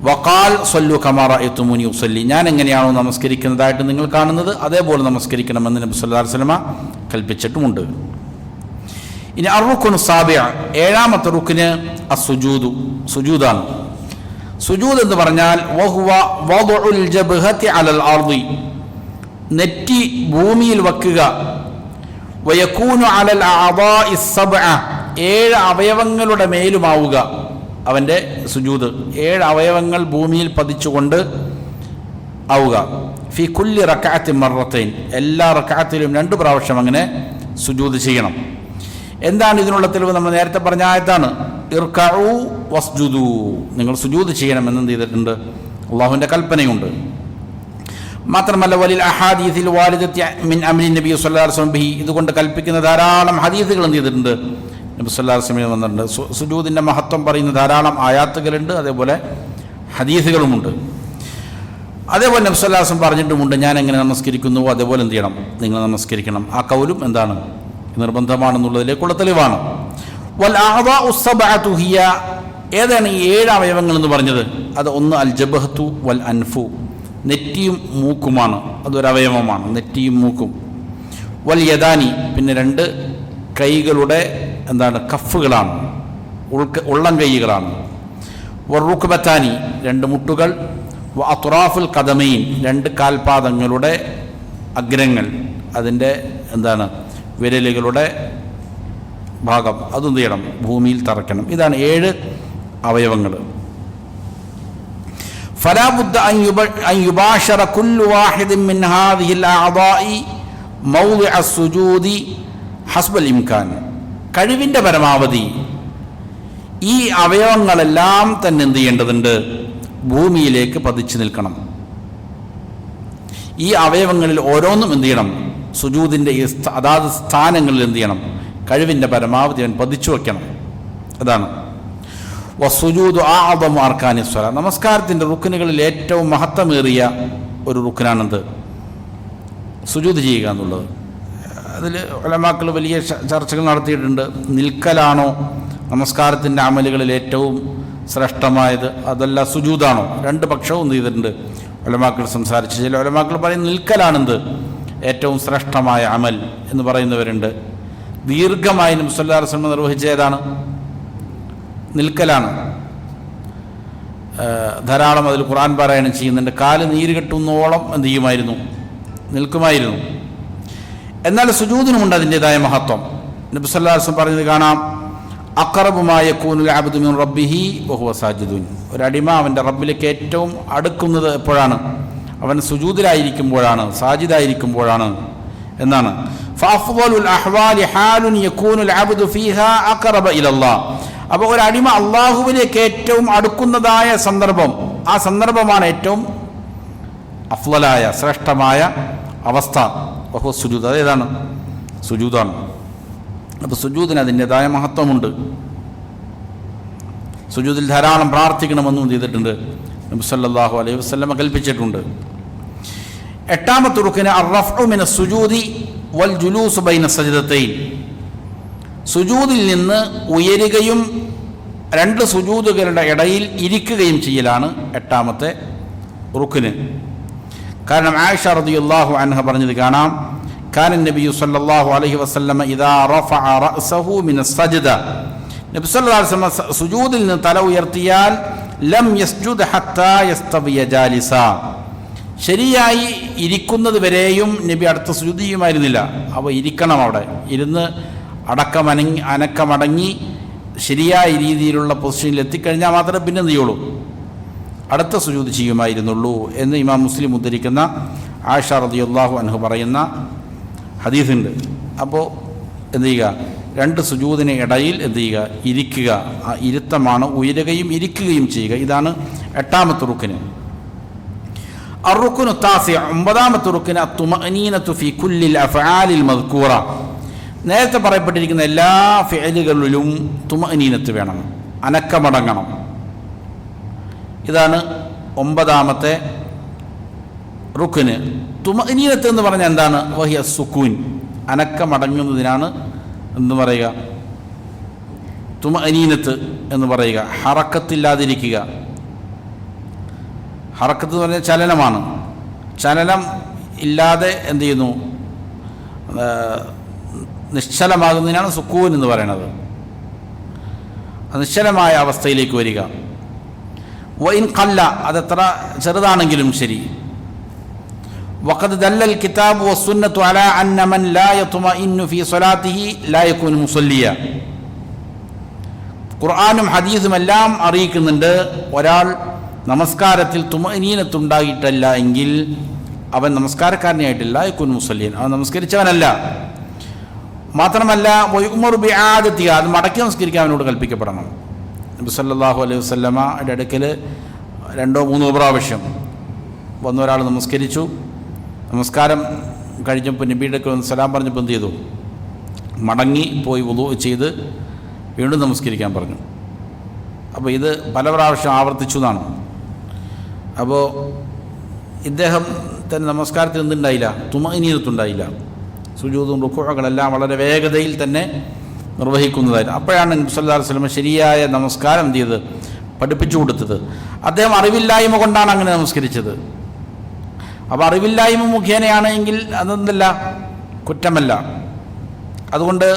വഖാൽ സല്ലു കമാ റഅയ്തുമുനി ഉസല്ലി. ഞാൻ എങ്ങനെയാണോ നമസ്കരിക്കുന്നതായിട്ട് നിങ്ങൾ കാണുന്നത് അതേപോലെ നമസ്കരിക്കണമെന്ന് നബി സല്ലല്ലാഹു അലൈഹി വസല്ലം കൽപ്പിച്ചിട്ടുമുണ്ട്. ഇനി അർറുക്നു സാബിഅ. 7ാമത്തെ റുക്ന് അസ്സുജൂദു. സുജൂദാണ്. സുജൂദ് എന്ന് പറഞ്ഞാൽ വഹുവ വദ്ഉൽ ജബ്ഹതി അലൽ അർദി. നെറ്റി ഭൂമിയിൽ വെക്കുക. വയകൂനു അലൽ അഅദാഇ സബ്അ. 7 അവയവങ്ങളുടെ മേലുമാവുക അവൻ്റെ സുജൂദ്. 7 അവയവങ്ങൾ ഭൂമിയിൽ പതിച്ചുകൊണ്ട് ആവുക. ഫി കുല്ലി റക്അത്തിൻ മർറത്തൈൻ. എല്ലാ റക്അത്തിലും 2 പ്രാവശ്യം അങ്ങനെ സുജൂദ് ചെയ്യണം. എന്താണ് ഇതിനുള്ള തെളിവ്? നമ്മൾ നേരത്തെ പറഞ്ഞ ആയത്താണ്. ഇർകഉ വസ്ജുദു. നിങ്ങൾ സുജൂദ് ചെയ്യണമെന്ന് എന്ത് ചെയ്തിട്ടുണ്ട്? അള്ളാഹുവിൻ്റെ കൽപ്പനയുണ്ട്. മാത്രമല്ല വലിൽ അഹാദീസിൽ വാലിദത്തി മിൻ അംരി നബി സല്ലല്ലാഹു അലൈഹി വസല്ലം ബിഹി. ഇതുകൊണ്ട് കൽപ്പിക്കുന്ന ധാരാളം ഹദീസുകൾ എന്ത് ചെയ്തിട്ടുണ്ട്? നബി സല്ലല്ലാഹു അലൈഹി വസല്ലം വന്നിട്ടുണ്ട്. സുജൂദിൻ്റെ മഹത്വം പറയുന്ന ധാരാളം ആയാത്തുകളുണ്ട്, അതേപോലെ ഹദീസുകളുമുണ്ട്. അതേപോലെ നബി സല്ലല്ലാഹു അലൈഹി വസല്ലം പറഞ്ഞിട്ടുമുണ്ട്, ഞാൻ എങ്ങനെ നമസ്കരിക്കുന്നുവോ അതേപോലെ എന്ത് ചെയ്യണം? നിങ്ങൾ നമസ്കരിക്കണം. ആ കൗലും എന്താണ്? നിർബന്ധമാണെന്നുള്ളതിലേക്കുള്ള തെളിവാണ്. വൽ അഅദാഉ സബ്അതു ഹിയ. ഏതാണ് ഈ 7 അവയവങ്ങൾ എന്ന് പറഞ്ഞത്? അത് ഒന്ന് അൽ ജബ്ഹത്തു വൽ അൻഫു. നെറ്റിയും മൂക്കുമാണ്. അതൊരവയവമാണ്, നെറ്റിയും മൂക്കും. വൽ യദാനി. പിന്നെ 2 കൈകളുടെ എന്താണ്? കഫുകളാണ്, ഉള്ളം കൈകളാണ്. വറുക്ബത്താനി. 2 മുട്ടുകൾ. വ അത്റാഫുൽ ഖദമൈൻ. 2 കാൽപാദങ്ങളുടെ അഗ്രങ്ങൾ, അതിൻ്റെ എന്താണ്? വിരലുകളുടെ ഭാഗം അതെന്ത് ചെയ്യണം? ഭൂമിയിൽ തറയ്ക്കണം. ഇതാണ് 7 അവയവങ്ങൾ. فلا بد أن يباشر كل واحد من هذه الأعضاء موضع السجود حسب الإمكان. കഴിവിൻ്റെ പരമാവധി ഈ അവയവങ്ങളെല്ലാം തന്നെ എന്ത് ചെയ്യേണ്ടതുണ്ട്? ഭൂമിയിലേക്ക് പതിച്ചു നിൽക്കണം. ഈ അവയവങ്ങളിൽ ഓരോന്നും എന്ത് ചെയ്യണം? സുജൂദിൻ്റെ അതാത് സ്ഥാനങ്ങളിൽ എന്ത് ചെയ്യണം? കഴിവിൻ്റെ പരമാവധി അവൻ പതിച്ചു വയ്ക്കണം. അതാണ് വസ്സുജൂദു അഅദമു അർക്കാനി സ്വലാ. നമസ്കാരത്തിൻ്റെ റുക്നുകളിൽ ഏറ്റവും മഹത്വമേറിയ ഒരു റുക്നാണെന്ത്? സുജൂദ് ചെയ്യുക എന്നുള്ളത്. അതിൽ ഉലമാക്കൾ വലിയ ചർച്ചകൾ നടത്തിയിട്ടുണ്ട്. നിൽക്കലാണോ നമസ്കാരത്തിൻ്റെ അമലുകളിൽ ഏറ്റവും ശ്രേഷ്ഠമായത്, അതല്ല സുജൂദാണോ? 2 പക്ഷവും എന്ത് ചെയ്തിട്ടുണ്ട്? ഉലമാക്കൾ സംസാരിച്ച്. ചില ഉലമാക്കൾ പറയും നിൽക്കലാണെന്ത് ഏറ്റവും ശ്രേഷ്ഠമായ അമൽ എന്ന് പറയുന്നവരുണ്ട്. ദീർഘമായി നബി സല്ലല്ലാഹു അലൈഹി വസല്ലം നിർവഹിച്ച ഏതാണ്? നിൽക്കലാണ്. ധാരാളം അതിൽ ഖുർആൻ പാരായണം ചെയ്യുന്നുണ്ട്. കാല് നീര് കെട്ടുന്നോളം എന്ത് ചെയ്യുമായിരുന്നു? നിൽക്കുമായിരുന്നു. എന്നാൽ സുജൂദിനുമുണ്ട് അതിൻ്റെതായ മഹത്വം. നബി സല്ലല്ലാഹു അലൈഹി വസല്ലം പറഞ്ഞത് കാണാം, അഖറബു മാ യകൂനുൽ അബ്ദു മിൻ റബ്ബിഹി വഹുവ സാജിദുൻ. ഒരടിമ അവൻ്റെ റബ്ബിലേക്ക് ഏറ്റവും അടുക്കുന്നത് എപ്പോഴാണ്? അവൻ സുജൂദിലായിരിക്കുമ്പോഴാണ്, സാജിദായിരിക്കുമ്പോഴാണ് എന്നാണ്. ഫഅഫ്ളലുൽ അഹ്വാലി ഹാലുൻ യകൂനുൽ അബ്ദു ഫീഹാ അഖറബ ഇലല്ലാഹ്. അപ്പോൾ ഒരു അടിമ അള്ളാഹുവിലേക്ക് ഏറ്റവും അടുക്കുന്നതായ സന്ദർഭം, ആ സന്ദർഭമാണ് ഏറ്റവും അഫ്ളലായ ശ്രേഷ്ഠമായ അവസ്ഥ. വഹുവ സുജൂദ്, അതേതാണ്? സുജൂദാണ്. അപ്പോൾ സുജൂദിന് അതിൻ്റെതായ മഹത്വമുണ്ട്. സുജൂദിൽ ധാരാളം പ്രാർത്ഥിക്കണമെന്നും ചെയ്തിട്ടുണ്ട്, നബി സല്ലല്ലാഹു അലൈഹി വസല്ലം കൽപ്പിച്ചിട്ടുണ്ട്. എട്ടാമത്തെ റുക്ന് അർറഫ്ഉ മിന സുജൂദി വൽ ജുലൂസ് ബൈന സജ്ദതൈൻ. സുജൂദിൽ നിന്ന് ഉയരുകയും രണ്ട് സുജൂദുകളുടെ ഇടയിൽ ഇരിക്കുകയും ചെയ്യലാണ് എട്ടാമത്തെ റുക്ന്. കാരണം ആയിഷ റളിയല്ലാഹു അൻഹ പറഞ്ഞത് കാണാം, കാന നബിയു സല്ലല്ലാഹു അലൈഹി വസല്ലം ഇദാ റഫഅ റഅസഹു മിന സജ്ദ. നബി സല്ലല്ലാഹു അലൈഹി വസല്ലം സുജൂദിൽ നിന്ന് തല ഉയർത്തിയാൽ ലം യസ്ജുദ് ഹത്താ യസ്തവിയ ജാലിസ. ശരിയായി ഇരിക്കുന്നത് വരെയും നബി അടുത്ത സുജൂദ് ചെയ്യുമായിരുന്നില്ല. അപ്പോൾ ഇരിക്കണം, അവിടെ ഇരുന്ന് അനക്കമടങ്ങി ശരിയായ രീതിയിലുള്ള പൊസിഷനിൽ എത്തിക്കഴിഞ്ഞാൽ മാത്രമേ പിന്നെ എന്ത് ചെയ്യുള്ളൂ, അടുത്ത സുജൂദ് ചെയ്യുമായിരുന്നുള്ളൂ എന്ന് ഇമാം മുസ്ലിം ഉദ്ധരിക്കുന്ന ആയിഷ റളിയല്ലാഹു അൻഹ പറയുന്ന ഹദീസുണ്ട്. അപ്പോൾ എന്ത് ചെയ്യുക, രണ്ട് സുജൂദിന് ഇടയിൽ എന്ത് ചെയ്യുക, ഇരിക്കുക. ആ ഇരുത്തമാണ് ഉയരുകയും ഇരിക്കുകയും ചെയ്യുക. ഇതാണ് എട്ടാമത്തെ റുക്ന്. അർറുക്നു താസി, ഒമ്പതാമത്തെ റുക്ന് അത്തുമഅനീനതു ഫീ കുല്ലിൽ അഫ്ആലിൽ മദ്കൂറ. നേരത്തെ പറയപ്പെട്ടിരിക്കുന്ന എല്ലാ ഫിഅലുകളിലും തുമഅനീനത്ത് വേണം, അനക്കമടങ്ങണം. ഇതാണ് ഒമ്പതാമത്തെ റുക്ന്. തുമഅനീനത്ത് എന്ന് പറഞ്ഞാൽ എന്താണ്? വഹിയ സുക്കൂൻ, അനക്കമടങ്ങുന്നതിനാണ് എന്ന് പറയുക തുമഅനീനത്ത് എന്ന് പറയുക. ഹറക്കത്തില്ലാതിരിക്കുക. ഹറക്കത്ത് എന്ന് പറഞ്ഞാൽ ചലനമാണ്. ചലനം ഇല്ലാതെ എന്ത് ചെയ്യുന്നു, നിശ്ചലമാകുന്നതിനാണ് സുക്കൂൻ എന്ന് പറയുന്നത്. നിശ്ചലമായ അവസ്ഥയിലേക്ക് വരിക. വഇൻ ഖല്ല, അതെത്ര ചെറുതാണെങ്കിലും ശരി. വഖദ് ദല്ലൽ കിതാബു വസ്സുന്നത്തു അലാ അന്ന മൻ ലാ യത്മഇന്നു ഫീ സ്വലാത്തിഹി ലാ യകൂനു മുസല്ലിയ. ഖുർആനും ഹദീസും എല്ലാം അറിയിക്കുന്നുണ്ട്, ഒരാൾ നമസ്കാരത്തിൽ തുമഅനീനത്തുണ്ടായിട്ടല്ല എങ്കിൽ അവൻ നമസ്കാരക്കാരനായിട്ടില്ല, യകൂനു മുസല്ലിയൻ, അവൻ നമസ്കരിച്ചവനല്ല. മാത്രമല്ല വയുമറു ബിആദതിഹ, അത് മടക്കി നമസ്കരിക്കാൻ അവനോട് കൽപ്പിക്കപ്പെടണം. നബി സല്ലല്ലാഹു അലൈഹി വസല്ലമയുടെ അടുക്കൽ 2-3 പ്രാവശ്യം വന്ന ഒരാൾ നമസ്കരിച്ചു. നമസ്കാരം കഴിഞ്ഞപ്പോൾ നബിയുടെ അടുക്കൽ വന്ന് സലാം പറഞ്ഞപ്പോൾ എന്ത് ചെയ്തു, മടങ്ങി പോയി വുളൂ ചെയ്ത് വീണ്ടും നമസ്കരിക്കാൻ പറഞ്ഞു. അപ്പോൾ ഇത് പല പ്രാവശ്യം ആവർത്തിച്ചു എന്നാണ്. അപ്പോൾ ഇദ്ദേഹം തന്നെ നമസ്കാരത്തിൽ എന്തുണ്ടായില്ല, തുമഅനീനത്തുണ്ടായില്ല. സുജൂദും റുക്കൂഅുകളെല്ലാം വളരെ വേഗതയിൽ തന്നെ നിർവഹിക്കുന്നതായിരുന്നു. അപ്പോഴാണ് നബി സല്ലല്ലാഹു അലൈഹി വസല്ലം ശരിയായ നമസ്കാരം എന്ത് ചെയ്ത് പഠിപ്പിച്ചു കൊടുത്തത്. അദ്ദേഹം അറിവില്ലായ്മ കൊണ്ടാണ് അങ്ങനെ നമസ്കരിച്ചത്. അപ്പോൾ അറിവില്ലായ്മ മുഖേനയാണ് എങ്കിൽ അതെന്തല്ല, കുറ്റമല്ല. അതുകൊണ്ട്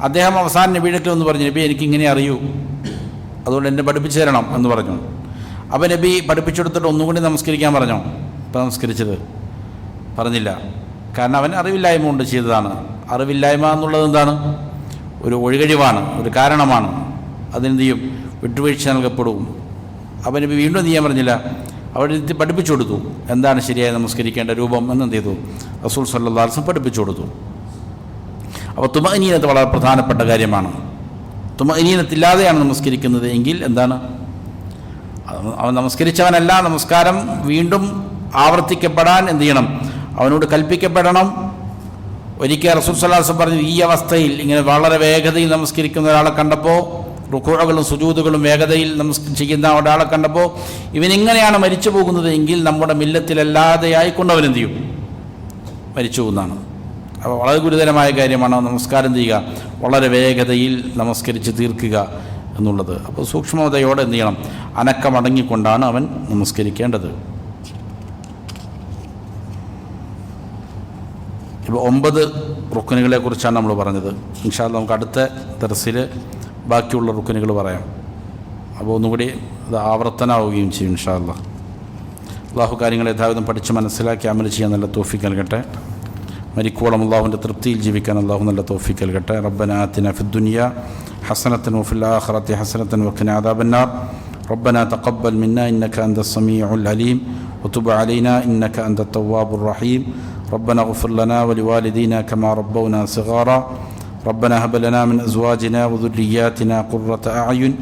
അദ്ദേഹം അവസാനം നബിയുടെ ഒന്ന് പറഞ്ഞു, നബി എനിക്കിങ്ങനെ അറിയൂ, അതുകൊണ്ട് എന്നെ പഠിപ്പിച്ചു തരണം എന്ന് പറഞ്ഞു. അപ്പോൾ നബി പഠിപ്പിച്ചെടുത്തിട്ട് ഒന്നുകൂടി നമസ്കരിക്കാൻ പറഞ്ഞോ? ഇപ്പം നമസ്കരിച്ചത് പറഞ്ഞില്ല. കാരണം അവൻ അറിവില്ലായ്മ കൊണ്ട് ചെയ്തതാണ്. അറിവില്ലായ്മ എന്നുള്ളത് എന്താണ്? ഒരു ഒഴികഴിവാണ്, ഒരു കാരണമാണ്. അതിനെന്ത് ചെയ്യും, വിട്ടുവീഴ്ച നൽകപ്പെടും. അവൻ നബി വീണ്ടും എന്ത് ചെയ്യാൻ പറഞ്ഞില്ല, അവിടെ പഠിപ്പിച്ചു കൊടുത്തു എന്താണ് ശരിയായി നമസ്കരിക്കേണ്ട രൂപം എന്നെന്ത് ചെയ്തു, റസൂൽ സല്ലല്ലാഹു അലൈഹി വസല്ലം പഠിപ്പിച്ചു കൊടുത്തു. അപ്പോൾ തുമഅനീനത്ത് വളരെ പ്രധാനപ്പെട്ട കാര്യമാണ്. തുമഅനീനത്തില്ലാതെയാണ് നമസ്കരിക്കുന്നത് എങ്കിൽ എന്താണ്, അവൻ നമസ്കരിച്ചവനല്ല. നമസ്കാരം വീണ്ടും ആവർത്തിക്കപ്പെടാൻ എന്ത് ചെയ്യണം, അവനോട് കൽപ്പിക്കപ്പെടണം. ഒരിക്കൽ റസൂൽ സല്ലല്ലാഹു അലൈഹി വസല്ലം പറഞ്ഞു, ഈ അവസ്ഥയിൽ ഇങ്ങനെ വളരെ വേഗതയിൽ നമസ്കരിക്കുന്ന ഒരാളെ കണ്ടപ്പോൾ, റുക്കൂഅുകളും സുജൂദുകളും വേഗതയിൽ ചെയ്യുന്ന ഒരാളെ കണ്ടപ്പോൾ, ഇവനിങ്ങനെയാണ് മരിച്ചു പോകുന്നത് എങ്കിൽ നമ്മുടെ മില്ലത്തിലല്ലാതെ ആയിക്കൊണ്ട് എന്ത് ചെയ്യും, മരിച്ചു പോകുന്നതാണ്. അപ്പോൾ വളരെ ഗുരുതരമായ കാര്യമാണ് നമസ്കാരം ചെയ്യുക, വളരെ വേഗതയിൽ നമസ്കരിച്ച് തീർക്കുക എന്നുള്ളത്. അപ്പോൾ സൂക്ഷ്മതയോടെ എന്ത് ചെയ്യണം, അനക്കമടങ്ങിക്കൊണ്ടാണ് അവൻ നമസ്കരിക്കേണ്ടത്. ഇപ്പോൾ 9 റുക്നുകളെ കുറിച്ചാണ് നമ്മൾ പറഞ്ഞത്. ഇൻഷാ അല്ലാഹ് നമുക്ക് അടുത്ത ദർസിൽ ബാക്കിയുള്ള റുക്നുകൾ പറയാം. അപ്പോൾ ഒന്നുകൂടി അത് ആവർത്തനമാവുകയും ചെയ്യും ഇൻഷാ അല്ലാഹ്. അള്ളാഹു കാര്യങ്ങൾ യഥാവിധം പഠിച്ച് മനസ്സിലാക്കി അമൽ ചെയ്യാൻ നല്ല തൗഫീഖ് നൽകട്ടെ. മരിക്കോളം അള്ളാഹുവിൻ്റെ തൃപ്തിയിൽ ജീവിക്കാൻ അള്ളാഹു നല്ല തൗഫീഖ് നൽകട്ടെ. റബ്ബനാ ആതിനാ ഫിദ്ദുനിയ ഹസനത്തൻ വഫിൽ ആഖിറതി ഹസനത്തൻ വഖിനാ അദാബന്നാർ. റബ്ബനാ തഖബ്ബൽ മിന്നാ ഇന്നക അൻതസ് സമീഉൽ അലീം وتب علينا إنك أنت التواب الرحيم. ربنا اغفر لنا ولوالدينا كما ربونا صغارا. ربنا هب لنا من أزواجنا وذرياتنا قرة أعين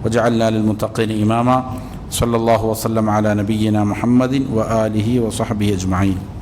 واجعلنا للمتقين إماما. صلى الله وسلم على نبينا محمد وآله وصحبه أجمعين.